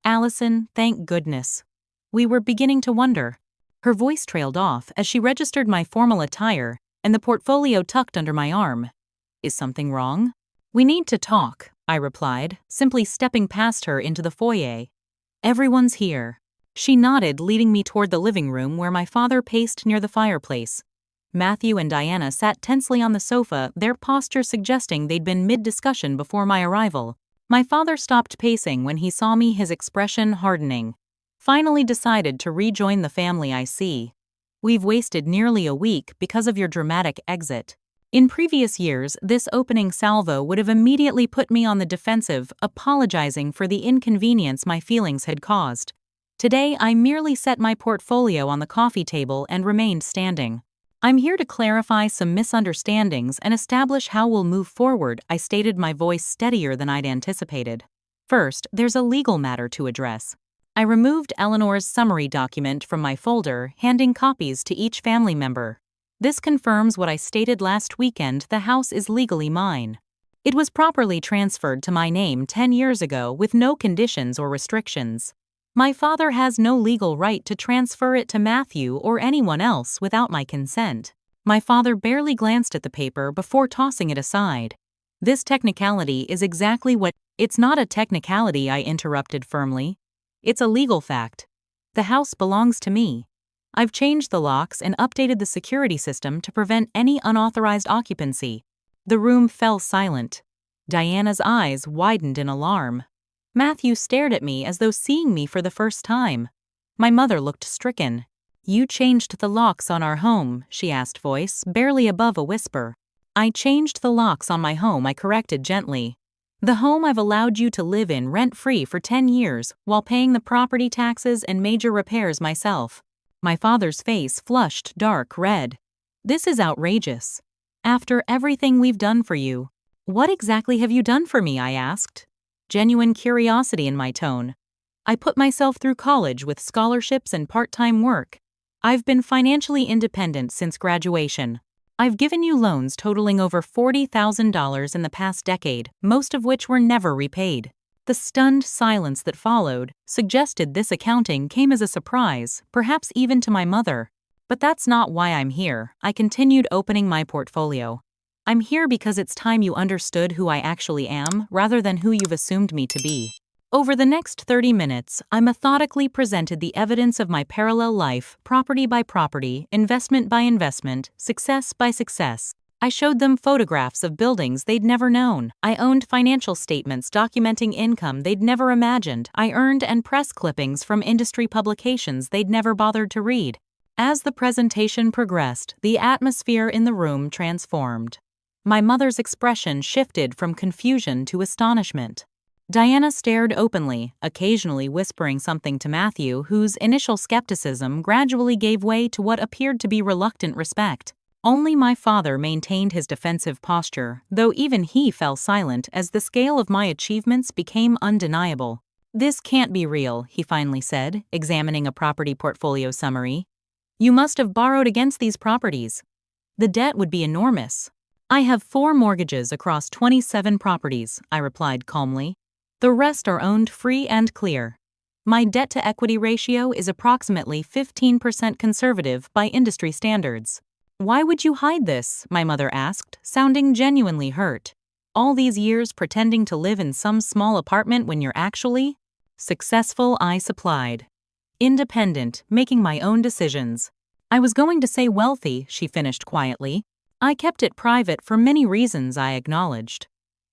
Allison, thank goodness. We were beginning to wonder. Her voice trailed off as she registered my formal attire and the portfolio tucked under my arm. Is something wrong? We need to talk, I replied, simply stepping past her into the foyer. Everyone's here. She nodded, leading me toward the living room where my father paced near the fireplace. Matthew and Diana sat tensely on the sofa, their posture suggesting they'd been mid-discussion before my arrival. My father stopped pacing when he saw me, his expression hardening. Finally decided to rejoin the family, I see. We've wasted nearly a week because of your dramatic exit. In previous years, this opening salvo would have immediately put me on the defensive, apologizing for the inconvenience my feelings had caused. Today, I merely set my portfolio on the coffee table and remained standing. I'm here to clarify some misunderstandings and establish how we'll move forward, I stated, my voice steadier than I'd anticipated. First, there's a legal matter to address. I removed Eleanor's summary document from my folder, handing copies to each family member. This confirms what I stated last weekend: the house is legally mine. It was properly transferred to my name 10 years ago with no conditions or restrictions. My father has no legal right to transfer it to Matthew or anyone else without my consent. My father barely glanced at the paper before tossing it aside. This technicality is exactly what— It's not a technicality, I interrupted firmly. It's a legal fact. The house belongs to me. I've changed the locks and updated the security system to prevent any unauthorized occupancy. The room fell silent. Diana's eyes widened in alarm. Matthew stared at me as though seeing me for the first time. My mother looked stricken. You changed the locks on our home, she asked, voice barely above a whisper. I changed the locks on my home, I corrected gently. The home I've allowed you to live in rent-free for 10 years while paying the property taxes and major repairs myself. My father's face flushed dark red. This is outrageous. After everything we've done for you. What exactly have you done for me, I asked. Genuine curiosity in my tone. I put myself through college with scholarships and part-time work. I've been financially independent since graduation. I've given you loans totaling over $40,000 in the past decade, most of which were never repaid. The stunned silence that followed suggested this accounting came as a surprise, perhaps even to my mother. But that's not why I'm here. I continued opening my portfolio. I'm here because it's time you understood who I actually am, rather than who you've assumed me to be. Over the next 30 minutes, I methodically presented the evidence of my parallel life, property by property, investment by investment, success by success. I showed them photographs of buildings they'd never known. I owned financial statements documenting income they'd never imagined. I earned and press clippings from industry publications they'd never bothered to read. As the presentation progressed, the atmosphere in the room transformed. My mother's expression shifted from confusion to astonishment. Diana stared openly, occasionally whispering something to Matthew, whose initial skepticism gradually gave way to what appeared to be reluctant respect. Only my father maintained his defensive posture, though even he fell silent as the scale of my achievements became undeniable. "This can't be real," he finally said, examining a property portfolio summary. "You must have borrowed against these properties. The debt would be enormous." "I have 4 mortgages across 27 properties," I replied calmly. "The rest are owned free and clear. My debt-to-equity ratio is approximately 15% conservative by industry standards." "Why would you hide this?" my mother asked, sounding genuinely hurt. "All these years pretending to live in some small apartment when you're actually successful," I supplied. "Independent, making my own decisions." "I was going to say wealthy," she finished quietly. "I kept it private for many reasons," I acknowledged.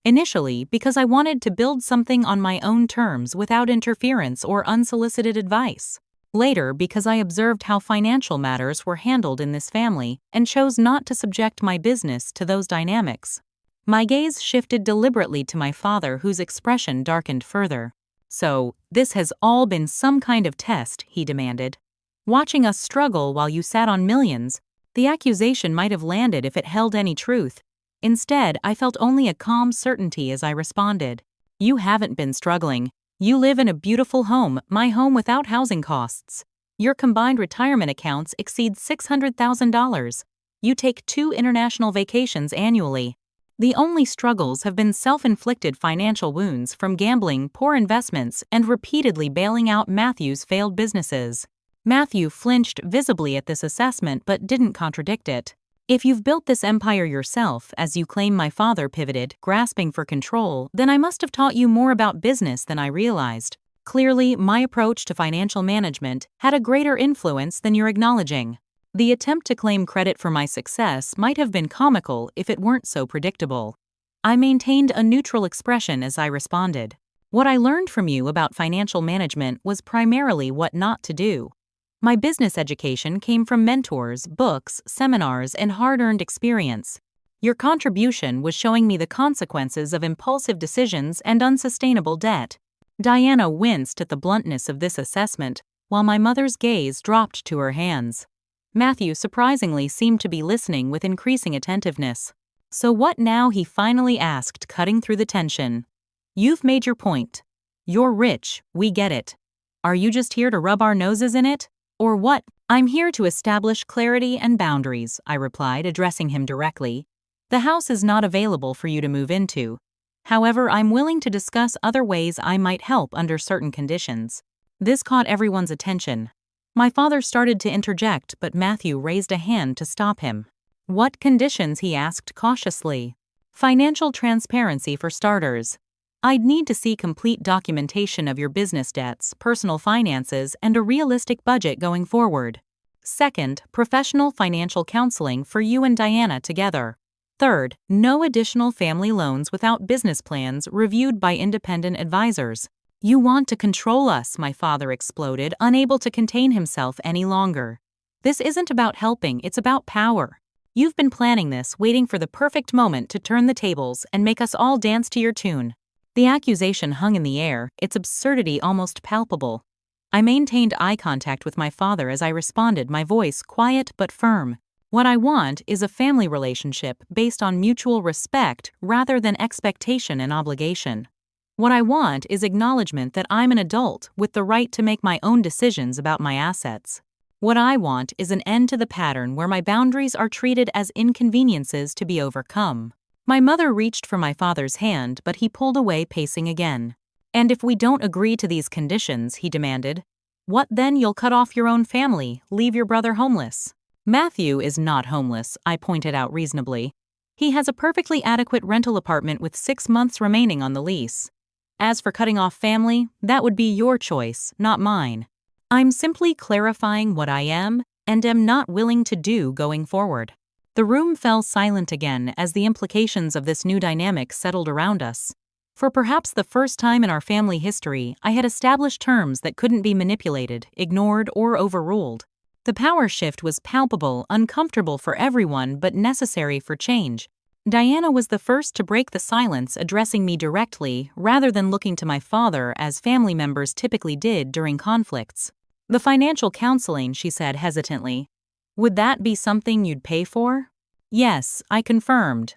"Initially, because I wanted to build something on my own terms without interference or unsolicited advice. Later, because I observed how financial matters were handled in this family and chose not to subject my business to those dynamics." My gaze shifted deliberately to my father, whose expression darkened further. "So, this has all been some kind of test," he demanded. "Watching us struggle while you sat on millions, the accusation might have landed if it held any truth. Instead, I felt only a calm certainty as I responded. You haven't been struggling. You live in a beautiful home, my home without housing costs. Your combined retirement accounts exceed $600,000. You take 2 international vacations annually. The only struggles have been self-inflicted financial wounds from gambling, poor investments, and repeatedly bailing out Matthew's failed businesses." Matthew flinched visibly at this assessment but didn't contradict it. "If you've built this empire yourself, as you claim my father pivoted, grasping for control, then I must have taught you more about business than I realized. Clearly, my approach to financial management had a greater influence than you're acknowledging." The attempt to claim credit for my success might have been comical if it weren't so predictable. I maintained a neutral expression as I responded. "What I learned from you about financial management was primarily what not to do. My business education came from mentors, books, seminars, and hard-earned experience. Your contribution was showing me the consequences of impulsive decisions and unsustainable debt." Diana winced at the bluntness of this assessment, while my mother's gaze dropped to her hands. Matthew surprisingly seemed to be listening with increasing attentiveness. "So what now?" he finally asked, cutting through the tension. "You've made your point. You're rich, we get it. Are you just here to rub our noses in it? Or what?" "I'm here to establish clarity and boundaries," I replied, addressing him directly. "The house is not available for you to move into. However, I'm willing to discuss other ways I might help under certain conditions." This caught everyone's attention. My father started to interject, but Matthew raised a hand to stop him. "What conditions?" he asked cautiously. "Financial transparency for starters. I'd need to see complete documentation of your business debts, personal finances, and a realistic budget going forward. Second, professional financial counseling for you and Diana together. Third, no additional family loans without business plans reviewed by independent advisors." "You want to control us," my father exploded, unable to contain himself any longer. "This isn't about helping, it's about power. You've been planning this, waiting for the perfect moment to turn the tables and make us all dance to your tune." The accusation hung in the air, its absurdity almost palpable. I maintained eye contact with my father as I responded, my voice quiet but firm. "What I want is a family relationship based on mutual respect rather than expectation and obligation. What I want is acknowledgement that I'm an adult with the right to make my own decisions about my assets. What I want is an end to the pattern where my boundaries are treated as inconveniences to be overcome." My mother reached for my father's hand, but he pulled away, pacing again. "And if we don't agree to these conditions," he demanded, "what then? You'll cut off your own family, leave your brother homeless." "Matthew is not homeless," I pointed out reasonably. "He has a perfectly adequate rental apartment with 6 months remaining on the lease. As for cutting off family, that would be your choice, not mine. I'm simply clarifying what I am and am not willing to do going forward." The room fell silent again as the implications of this new dynamic settled around us. For perhaps the first time in our family history, I had established terms that couldn't be manipulated, ignored, or overruled. The power shift was palpable, uncomfortable for everyone, but necessary for change. Diana was the first to break the silence, addressing me directly, rather than looking to my father as family members typically did during conflicts. "The financial counseling," she said hesitantly. "Would that be something you'd pay for?" "Yes," I confirmed.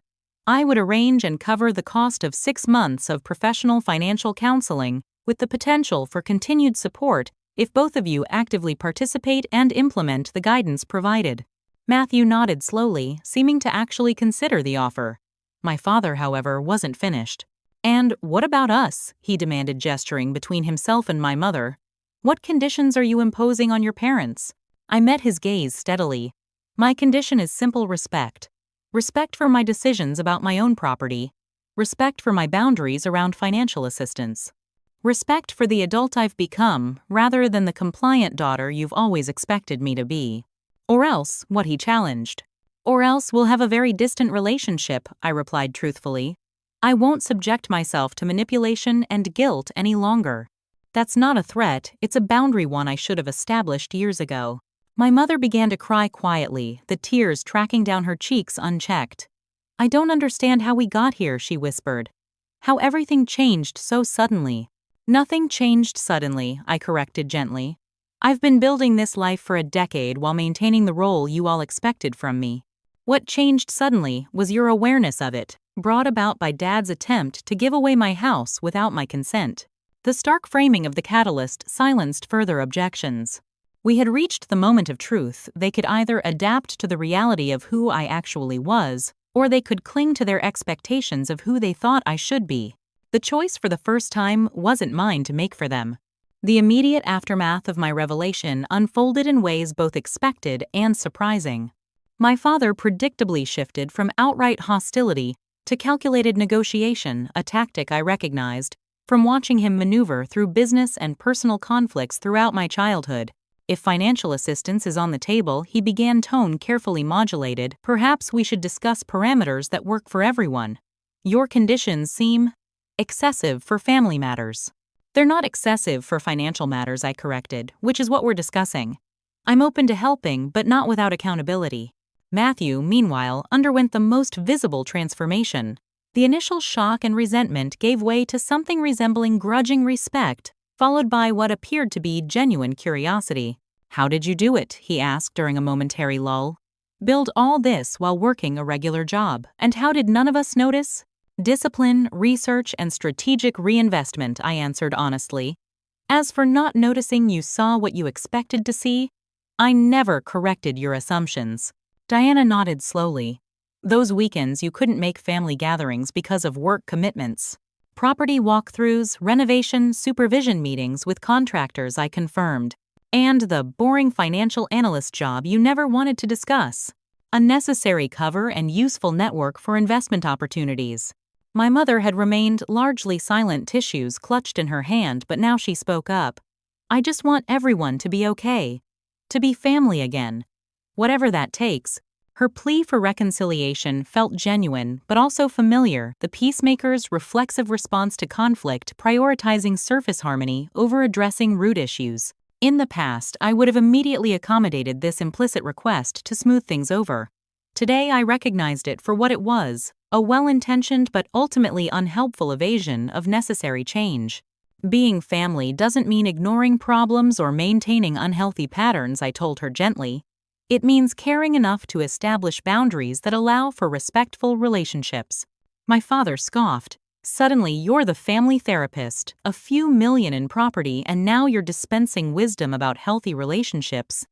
"I would arrange and cover the cost of 6 months of professional financial counseling, with the potential for continued support if both of you actively participate and implement the guidance provided." Matthew nodded slowly, seeming to actually consider the offer. My father, however, wasn't finished. "And what about us?" he demanded, gesturing between himself and my mother. "What conditions are you imposing on your parents?" I met his gaze steadily. "My condition is simple respect. Respect for my decisions about my own property. Respect for my boundaries around financial assistance. Respect for the adult I've become, rather than the compliant daughter you've always expected me to be. Or else," what he challenged. "Or else we'll have a very distant relationship," I replied truthfully. "I won't subject myself to manipulation and guilt any longer." "That's not a threat, it's a boundary one I should have established years ago." My mother began to cry quietly, the tears tracking down her cheeks unchecked. "I don't understand how we got here," she whispered. "How everything changed so suddenly." "Nothing changed suddenly," I corrected gently. "I've been building this life for a decade while maintaining the role you all expected from me. What changed suddenly was your awareness of it, brought about by Dad's attempt to give away my house without my consent." The stark framing of the catalyst silenced further objections. We had reached the moment of truth. They could either adapt to the reality of who I actually was, or they could cling to their expectations of who they thought I should be. The choice for the first time wasn't mine to make for them. The immediate aftermath of my revelation unfolded in ways both expected and surprising. My father predictably shifted from outright hostility to calculated negotiation, a tactic I recognized from watching him maneuver through business and personal conflicts throughout my childhood. If financial assistance is on the table, he began, tone carefully modulated, "Perhaps we should discuss parameters that work for everyone. Your conditions seem excessive for family matters." "They're not excessive for financial matters," I corrected, "which is what we're discussing. I'm open to helping, but not without accountability." Matthew, meanwhile, underwent the most visible transformation. The initial shock and resentment gave way to something resembling grudging respect, followed by what appeared to be genuine curiosity. "How did you do it?" he asked during a momentary lull. "Build all this while working a regular job. And how did none of us notice?" "Discipline, research, and strategic reinvestment," I answered honestly. "As for not noticing you saw what you expected to see, I never corrected your assumptions." Diana nodded slowly. "Those weekends you couldn't make family gatherings because of work commitments. Property walkthroughs, renovation, supervision meetings with contractors," I confirmed. "And the boring financial analyst job you never wanted to discuss. A necessary cover and useful network for investment opportunities." My mother had remained largely silent, tissues clutched in her hand, but now she spoke up. "I just want everyone to be okay. To be family again. Whatever that takes." Her plea for reconciliation felt genuine, but also familiar, the peacemaker's reflexive response to conflict, prioritizing surface harmony over addressing root issues. In the past, I would have immediately accommodated this implicit request to smooth things over. Today, I recognized it for what it was, a well-intentioned but ultimately unhelpful evasion of necessary change. Being family doesn't mean ignoring problems or maintaining unhealthy patterns, I told her gently. It means caring enough to establish boundaries that allow for respectful relationships. My father scoffed. "Suddenly, you're the family therapist, a few million in property, and now you're dispensing wisdom about healthy relationships."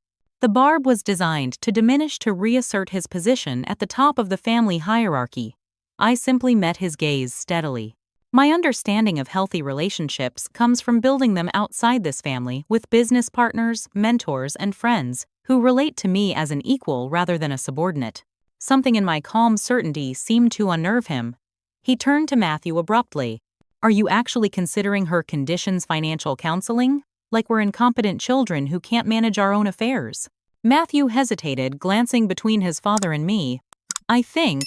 The barb was designed to diminish to reassert his position at the top of the family hierarchy. I simply met his gaze steadily. My understanding of healthy relationships comes from building them outside this family with business partners, mentors, and friends who relate to me as an equal rather than a subordinate. Something in my calm certainty seemed to unnerve him. He turned to Matthew abruptly. Are you actually considering her conditions financial counseling? Like we're incompetent children who can't manage our own affairs? Matthew hesitated, glancing between his father and me. I think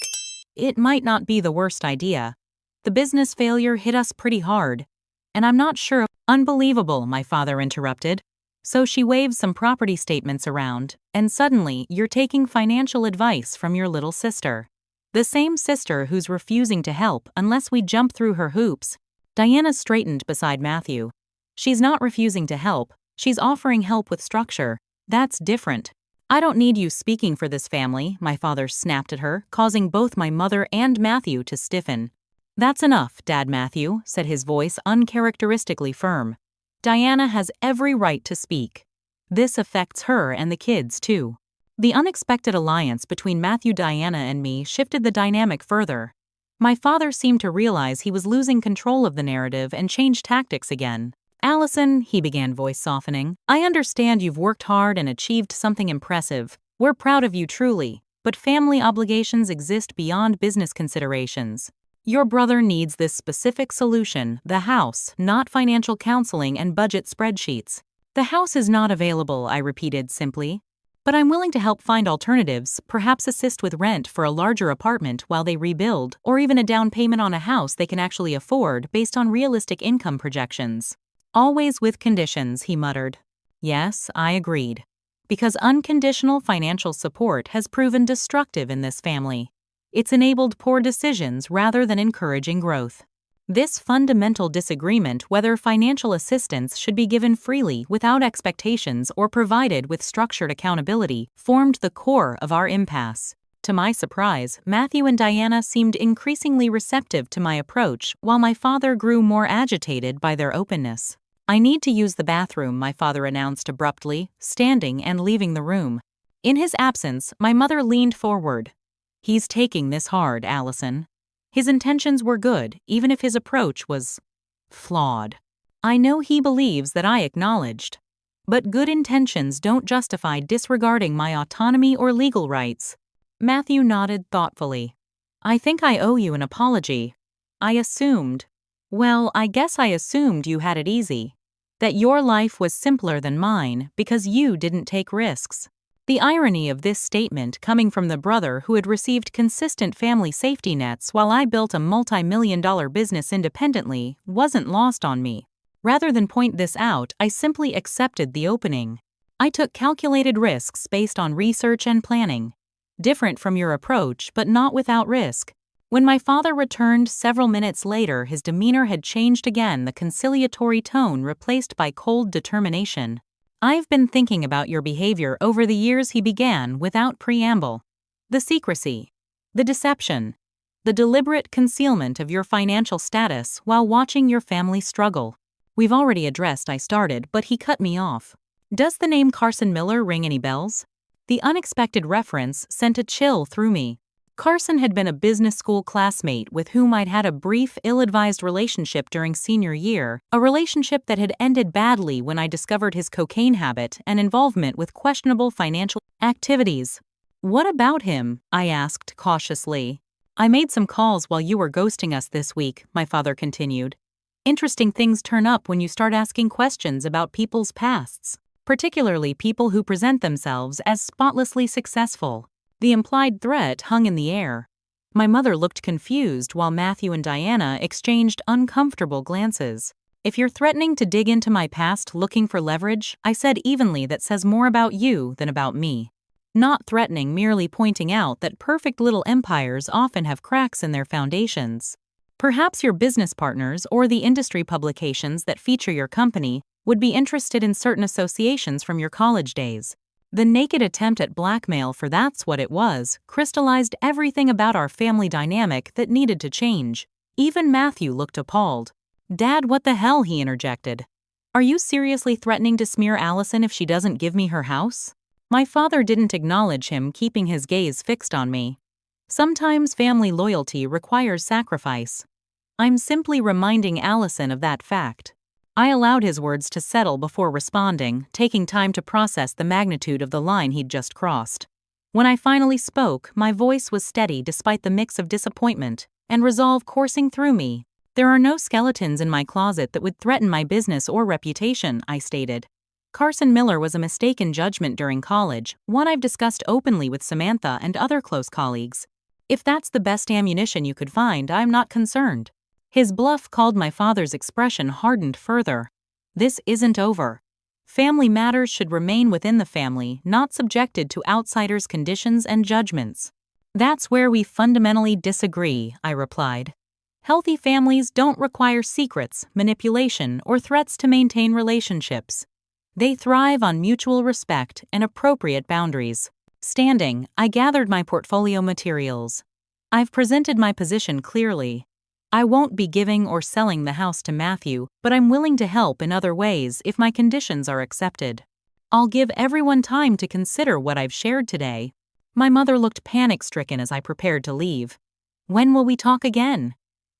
it might not be the worst idea. The business failure hit us pretty hard. And I'm not sure. Unbelievable, my father interrupted. So she waved some property statements around, and suddenly you're taking financial advice from your little sister. The same sister who's refusing to help unless we jump through her hoops. Diana straightened beside Matthew. She's not refusing to help, she's offering help with structure. That's different. I don't need you speaking for this family, my father snapped at her, causing both my mother and Matthew to stiffen. That's enough, Dad Matthew, said his voice uncharacteristically firm. Diana has every right to speak. This affects her and the kids, too. The unexpected alliance between Matthew, Diana, and me shifted the dynamic further. My father seemed to realize he was losing control of the narrative and changed tactics again. Allison, he began, voice softening, I understand you've worked hard and achieved something impressive. We're proud of you truly, but family obligations exist beyond business considerations. Your brother needs this specific solution, the house, not financial counseling and budget spreadsheets. The house is not available, I repeated simply. But I'm willing to help find alternatives, perhaps assist with rent for a larger apartment while they rebuild, or even a down payment on a house they can actually afford based on realistic income projections. Always with conditions, he muttered. Yes, I agreed. Because unconditional financial support has proven destructive in this family. It's enabled poor decisions rather than encouraging growth. This fundamental disagreement whether financial assistance should be given freely without expectations or provided with structured accountability formed the core of our impasse. To my surprise, Matthew and Diana seemed increasingly receptive to my approach, while my father grew more agitated by their openness. I need to use the bathroom, my father announced abruptly, standing and leaving the room. In his absence, my mother leaned forward. He's taking this hard, Allison. His intentions were good, even if his approach was flawed. I know he believes that I acknowledged. But good intentions don't justify disregarding my autonomy or legal rights. Matthew nodded thoughtfully. I think I owe you an apology. I assumed. Well, I guess I assumed you had it easy. That your life was simpler than mine because you didn't take risks. The irony of this statement coming from the brother who had received consistent family safety nets while I built a multi-million-dollar business independently wasn't lost on me. Rather than point this out, I simply accepted the opening. I took calculated risks based on research and planning. Different from your approach, but not without risk. When my father returned several minutes later, his demeanor had changed again, the conciliatory tone replaced by cold determination. I've been thinking about your behavior over the years, he began without preamble. The secrecy, the deception, the deliberate concealment of your financial status while watching your family struggle. We've already addressed, I started, but he cut me off. Does the name Carson Miller ring any bells? The unexpected reference sent a chill through me. Carson had been a business school classmate with whom I'd had a brief, ill-advised relationship during senior year, a relationship that had ended badly when I discovered his cocaine habit and involvement with questionable financial activities. What about him? I asked cautiously. I made some calls while you were ghosting us this week, my father continued. Interesting things turn up when you start asking questions about people's pasts, particularly people who present themselves as spotlessly successful. The implied threat hung in the air. My mother looked confused while Matthew and Diana exchanged uncomfortable glances. If you're threatening to dig into my past looking for leverage, I said evenly, that says more about you than about me. Not threatening, merely pointing out that perfect little empires often have cracks in their foundations. Perhaps your business partners or the industry publications that feature your company would be interested in certain associations from your college days. The naked attempt at blackmail, for that's what it was, crystallized everything about our family dynamic that needed to change. Even Matthew looked appalled. Dad, what the hell, he interjected. Are you seriously threatening to smear Allison if she doesn't give me her house? My father didn't acknowledge him, keeping his gaze fixed on me. Sometimes family loyalty requires sacrifice. I'm simply reminding Allison of that fact. I allowed his words to settle before responding, taking time to process the magnitude of the line he'd just crossed. When I finally spoke, my voice was steady despite the mix of disappointment and resolve coursing through me. There are no skeletons in my closet that would threaten my business or reputation, I stated. Carson Miller was a mistaken judgment during college, one I've discussed openly with Samantha and other close colleagues. If that's the best ammunition you could find, I'm not concerned. His bluff called my father's expression hardened further. This isn't over. Family matters should remain within the family, not subjected to outsiders' conditions and judgments. That's where we fundamentally disagree, I replied. Healthy families don't require secrets, manipulation, or threats to maintain relationships. They thrive on mutual respect and appropriate boundaries. Standing, I gathered my portfolio materials. I've presented my position clearly. I won't be giving or selling the house to Matthew, but I'm willing to help in other ways if my conditions are accepted. I'll give everyone time to consider what I've shared today. My mother looked panic-stricken as I prepared to leave. When will we talk again?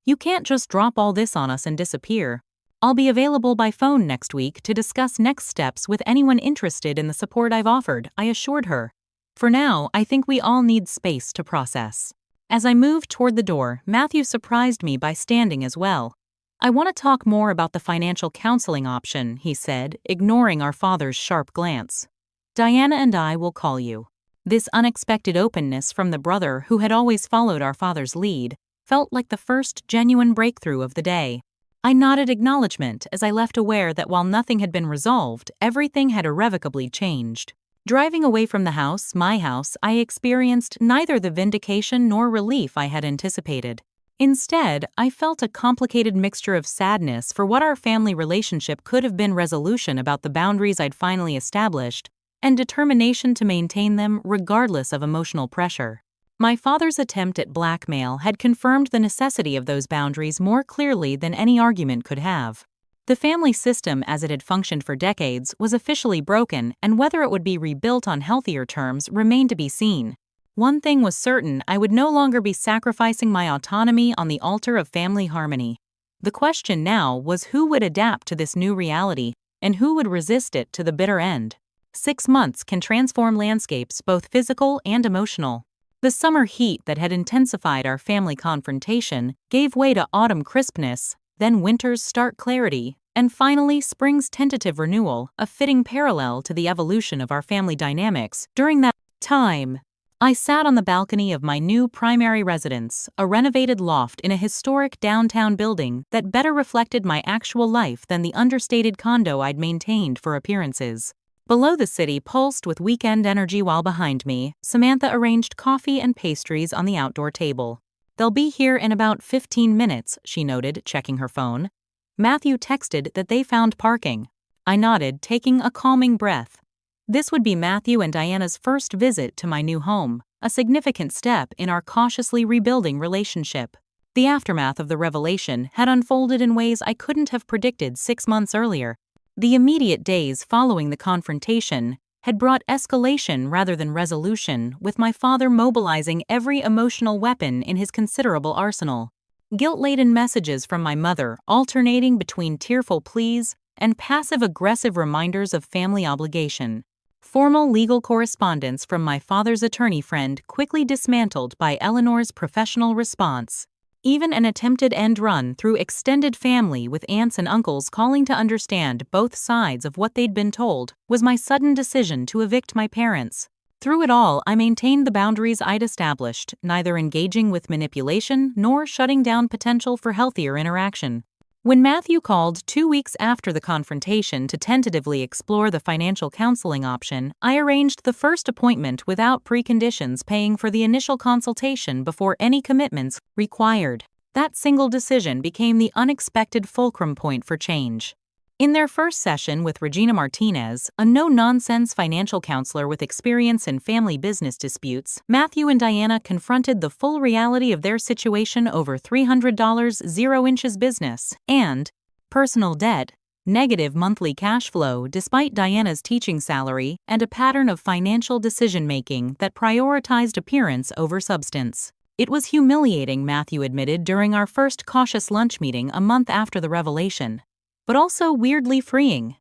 You can't just drop all this on us and disappear. I'll be available by phone next week to discuss next steps with anyone interested in the support I've offered, I assured her. For now, I think we all need space to process. As I moved toward the door, Matthew surprised me by standing as well. I want to talk more about the financial counseling option, he said, ignoring our father's sharp glance. Diana and I will call you. This unexpected openness from the brother who had always followed our father's lead felt like the first genuine breakthrough of the day. I nodded acknowledgement as I left, aware that while nothing had been resolved, everything had irrevocably changed. Driving away from the house, my house, I experienced neither the vindication nor relief I had anticipated. Instead, I felt a complicated mixture of sadness for what our family relationship could have been, resolution about the boundaries I'd finally established, and determination to maintain them regardless of emotional pressure. My father's attempt at blackmail had confirmed the necessity of those boundaries more clearly than any argument could have. The family system as it had functioned for decades was officially broken, and whether it would be rebuilt on healthier terms remained to be seen. One thing was certain: I would no longer be sacrificing my autonomy on the altar of family harmony. The question now was who would adapt to this new reality, and who would resist it to the bitter end. 6 months can transform landscapes, both physical and emotional. The summer heat that had intensified our family confrontation gave way to autumn crispness, then winter's stark clarity, and finally spring's tentative renewal, a fitting parallel to the evolution of our family dynamics. During that time, I sat on the balcony of my new primary residence, a renovated loft in a historic downtown building that better reflected my actual life than the understated condo I'd maintained for appearances. Below, the city pulsed with weekend energy, while behind me, Samantha arranged coffee and pastries on the outdoor table. They'll be here in about 15 minutes, she noted, checking her phone. Matthew texted that they found parking. I nodded, taking a calming breath. This would be Matthew and Diana's first visit to my new home, a significant step in our cautiously rebuilding relationship. The aftermath of the revelation had unfolded in ways I couldn't have predicted 6 months earlier. The immediate days following the confrontation had brought escalation rather than resolution, with my father mobilizing every emotional weapon in his considerable arsenal. Guilt-laden messages from my mother, alternating between tearful pleas and passive-aggressive reminders of family obligation. Formal legal correspondence from my father's attorney friend quickly dismantled by Eleanor's professional response. Even an attempted end run through extended family with aunts and uncles calling to understand both sides of what they'd been told was my sudden decision to evict my parents. Through it all, I maintained the boundaries I'd established, neither engaging with manipulation nor shutting down potential for healthier interaction. When Matthew called 2 weeks after the confrontation to tentatively explore the financial counseling option, I arranged the first appointment without preconditions, paying for the initial consultation before any commitments required. That single decision became the unexpected fulcrum point for change. In their first session with Regina Martinez, a no-nonsense financial counselor with experience in family business disputes, Matthew and Diana confronted the full reality of their situation: over $300, 0 inches business, and personal debt, negative monthly cash flow despite Diana's teaching salary, and a pattern of financial decision-making that prioritized appearance over substance. It was humiliating, Matthew admitted during our first cautious lunch meeting a month after the revelation, but also weirdly freeing.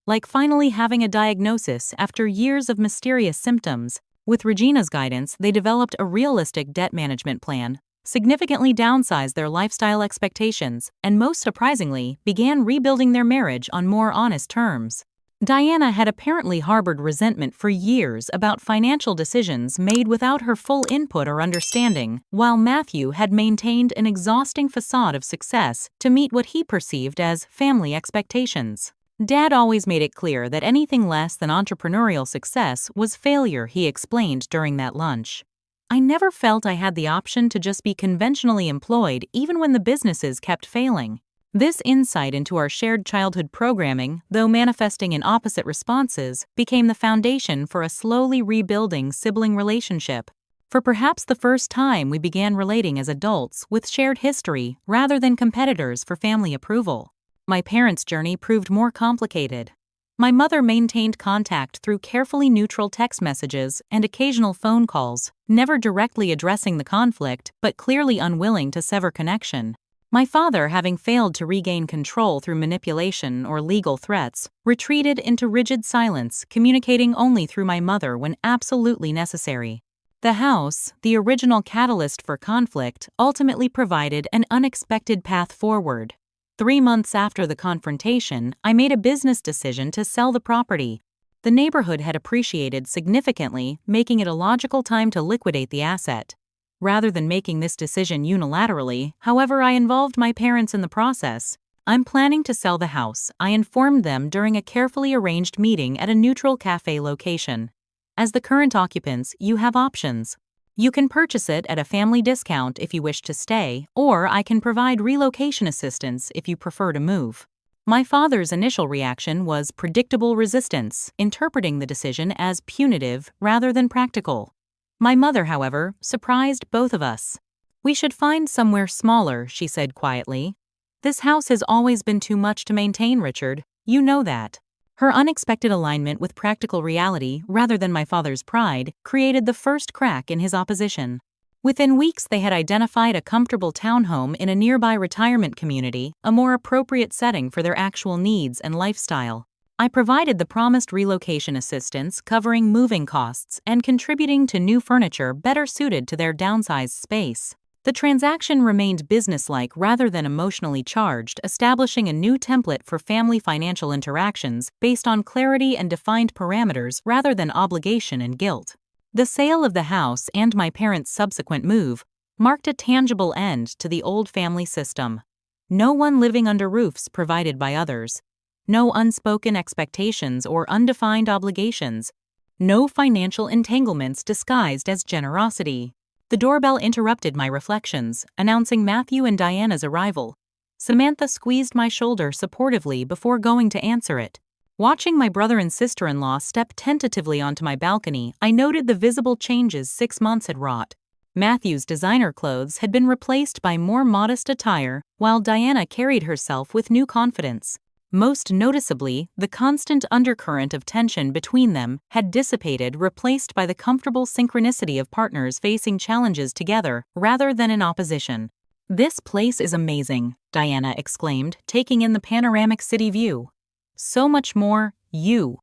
Like finally having a diagnosis after years of mysterious symptoms. With Regina's guidance, they developed a realistic debt management plan, significantly downsized their lifestyle expectations, and most surprisingly, began rebuilding their marriage on more honest terms. Diana had apparently harbored resentment for years about financial decisions made without her full input or understanding, while Matthew had maintained an exhausting facade of success to meet what he perceived as family expectations. Dad always made it clear that anything less than entrepreneurial success was failure, he explained during that lunch. I never felt I had the option to just be conventionally employed even when the businesses kept failing. This insight into our shared childhood programming, though manifesting in opposite responses, became the foundation for a slowly rebuilding sibling relationship. For perhaps the first time, we began relating as adults with shared history rather than competitors for family approval. My parents' journey proved more complicated. My mother maintained contact through carefully neutral text messages and occasional phone calls, never directly addressing the conflict but clearly unwilling to sever connection. My father, having failed to regain control through manipulation or legal threats, retreated into rigid silence, communicating only through my mother when absolutely necessary. The house, the original catalyst for conflict, ultimately provided an unexpected path forward. 3 months after the confrontation, I made a business decision to sell the property. The neighborhood had appreciated significantly, making it a logical time to liquidate the asset. Rather than making this decision unilaterally, however, I involved my parents in the process. I'm planning to sell the house, I informed them during a carefully arranged meeting at a neutral cafe location. As the current occupants, you have options. You can purchase it at a family discount if you wish to stay, or I can provide relocation assistance if you prefer to move. My father's initial reaction was predictable resistance, interpreting the decision as punitive rather than practical. My mother, however, surprised both of us. We should find somewhere smaller, she said quietly. This house has always been too much to maintain, Richard. You know that. Her unexpected alignment with practical reality, rather than my father's pride, created the first crack in his opposition. Within weeks, they had identified a comfortable townhome in a nearby retirement community, a more appropriate setting for their actual needs and lifestyle. I provided the promised relocation assistance, covering moving costs and contributing to new furniture better suited to their downsized space. The transaction remained businesslike rather than emotionally charged, establishing a new template for family financial interactions based on clarity and defined parameters rather than obligation and guilt. The sale of the house and my parents' subsequent move marked a tangible end to the old family system. No one living under roofs provided by others. No unspoken expectations or undefined obligations. No financial entanglements disguised as generosity. The doorbell interrupted my reflections, announcing Matthew and Diana's arrival. Samantha squeezed my shoulder supportively before going to answer it. Watching my brother and sister-in-law step tentatively onto my balcony, I noted the visible changes 6 months had wrought. Matthew's designer clothes had been replaced by more modest attire, while Diana carried herself with new confidence. Most noticeably, the constant undercurrent of tension between them had dissipated, replaced by the comfortable synchronicity of partners facing challenges together rather than in opposition. "This place is amazing," Diana exclaimed, taking in the panoramic city view. "So much more you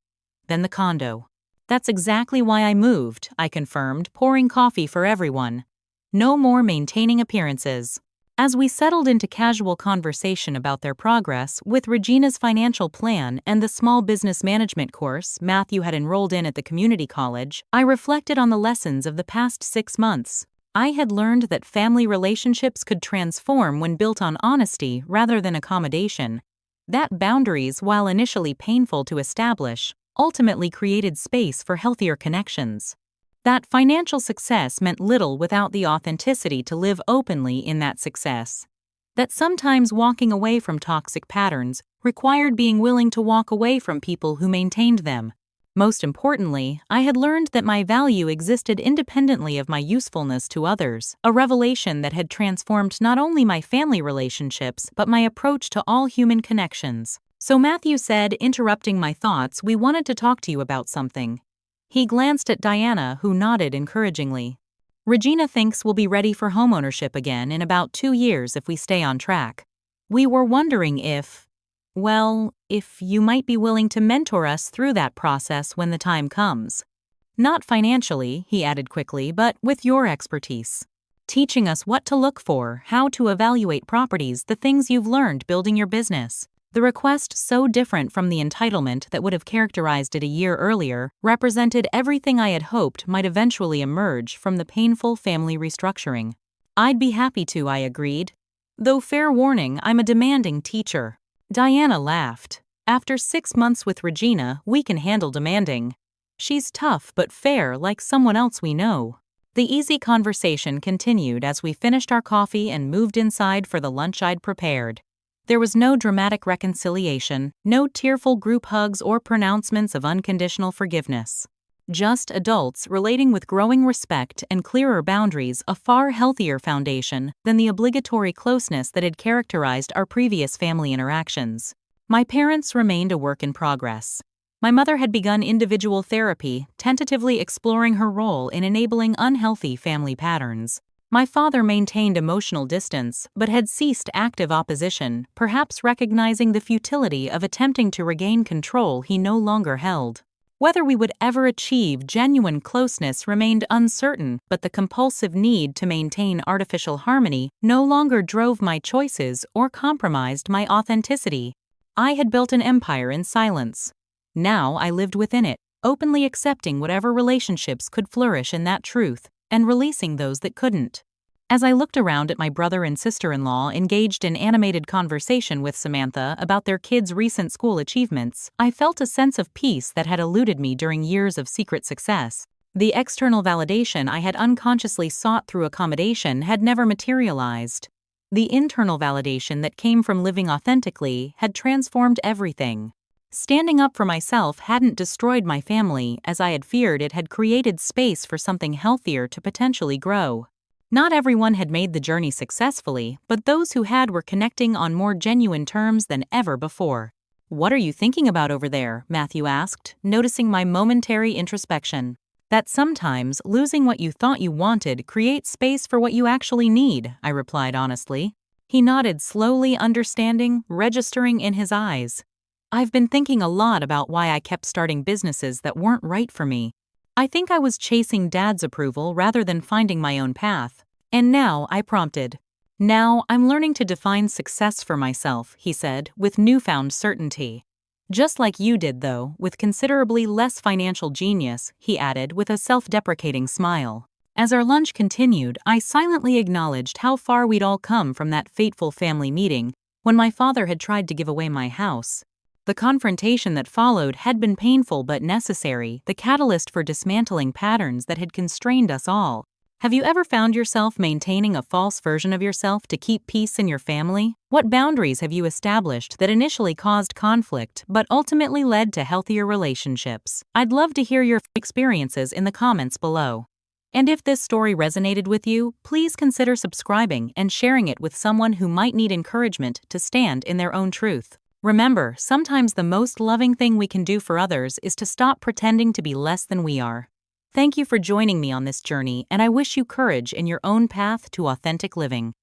than the condo." "That's exactly why I moved," I confirmed, pouring coffee for everyone. "No more maintaining appearances." As we settled into casual conversation about their progress with Regina's financial plan and the small business management course Matthew had enrolled in at the community college, I reflected on the lessons of the past 6 months. I had learned that family relationships could transform when built on honesty rather than accommodation. That boundaries, while initially painful to establish, ultimately created space for healthier connections. That financial success meant little without the authenticity to live openly in that success. That sometimes walking away from toxic patterns required being willing to walk away from people who maintained them. Most importantly, I had learned that my value existed independently of my usefulness to others, a revelation that had transformed not only my family relationships but my approach to all human connections. So Matthew said, interrupting my thoughts, we wanted to talk to you about something. He glanced at Diana, who nodded encouragingly. Regina thinks we'll be ready for homeownership again in about 2 years if we stay on track. We were wondering if you might be willing to mentor us through that process when the time comes. Not financially, he added quickly, but with your expertise. Teaching us what to look for, how to evaluate properties, the things you've learned building your business. The request, so different from the entitlement that would have characterized it a year earlier, represented everything I had hoped might eventually emerge from the painful family restructuring. I'd be happy to, I agreed. Though fair warning, I'm a demanding teacher. Diana laughed. After 6 months with Regina, we can handle demanding. She's tough but fair, like someone else we know. The easy conversation continued as we finished our coffee and moved inside for the lunch I'd prepared. There was no dramatic reconciliation, no tearful group hugs or pronouncements of unconditional forgiveness. Just adults relating with growing respect and clearer boundaries, a far healthier foundation than the obligatory closeness that had characterized our previous family interactions. My parents remained a work in progress. My mother had begun individual therapy, tentatively exploring her role in enabling unhealthy family patterns. My father maintained emotional distance, but had ceased active opposition, perhaps recognizing the futility of attempting to regain control he no longer held. Whether we would ever achieve genuine closeness remained uncertain, but the compulsive need to maintain artificial harmony no longer drove my choices or compromised my authenticity. I had built an empire in silence. Now I lived within it, openly accepting whatever relationships could flourish in that truth, and releasing those that couldn't. As I looked around at my brother and sister-in-law engaged in animated conversation with Samantha about their kids' recent school achievements, I felt a sense of peace that had eluded me during years of secret success. The external validation I had unconsciously sought through accommodation had never materialized. The internal validation that came from living authentically had transformed everything. Standing up for myself hadn't destroyed my family, as I had feared. It had created space for something healthier to potentially grow. Not everyone had made the journey successfully, but those who had were connecting on more genuine terms than ever before. "What are you thinking about over there?" Matthew asked, noticing my momentary introspection. "That sometimes losing what you thought you wanted creates space for what you actually need," I replied honestly. He nodded slowly, understanding, registering in his eyes. "I've been thinking a lot about why I kept starting businesses that weren't right for me. I think I was chasing Dad's approval rather than finding my own path. And now," I prompted. "Now I'm learning to define success for myself," he said, with newfound certainty. "Just like you did, though, with considerably less financial genius," he added with a self-deprecating smile. As our lunch continued, I silently acknowledged how far we'd all come from that fateful family meeting when my father had tried to give away my house. The confrontation that followed had been painful but necessary, the catalyst for dismantling patterns that had constrained us all. Have you ever found yourself maintaining a false version of yourself to keep peace in your family? What boundaries have you established that initially caused conflict but ultimately led to healthier relationships? I'd love to hear your experiences in the comments below. And if this story resonated with you, please consider subscribing and sharing it with someone who might need encouragement to stand in their own truth. Remember, sometimes the most loving thing we can do for others is to stop pretending to be less than we are. Thank you for joining me on this journey, and I wish you courage in your own path to authentic living.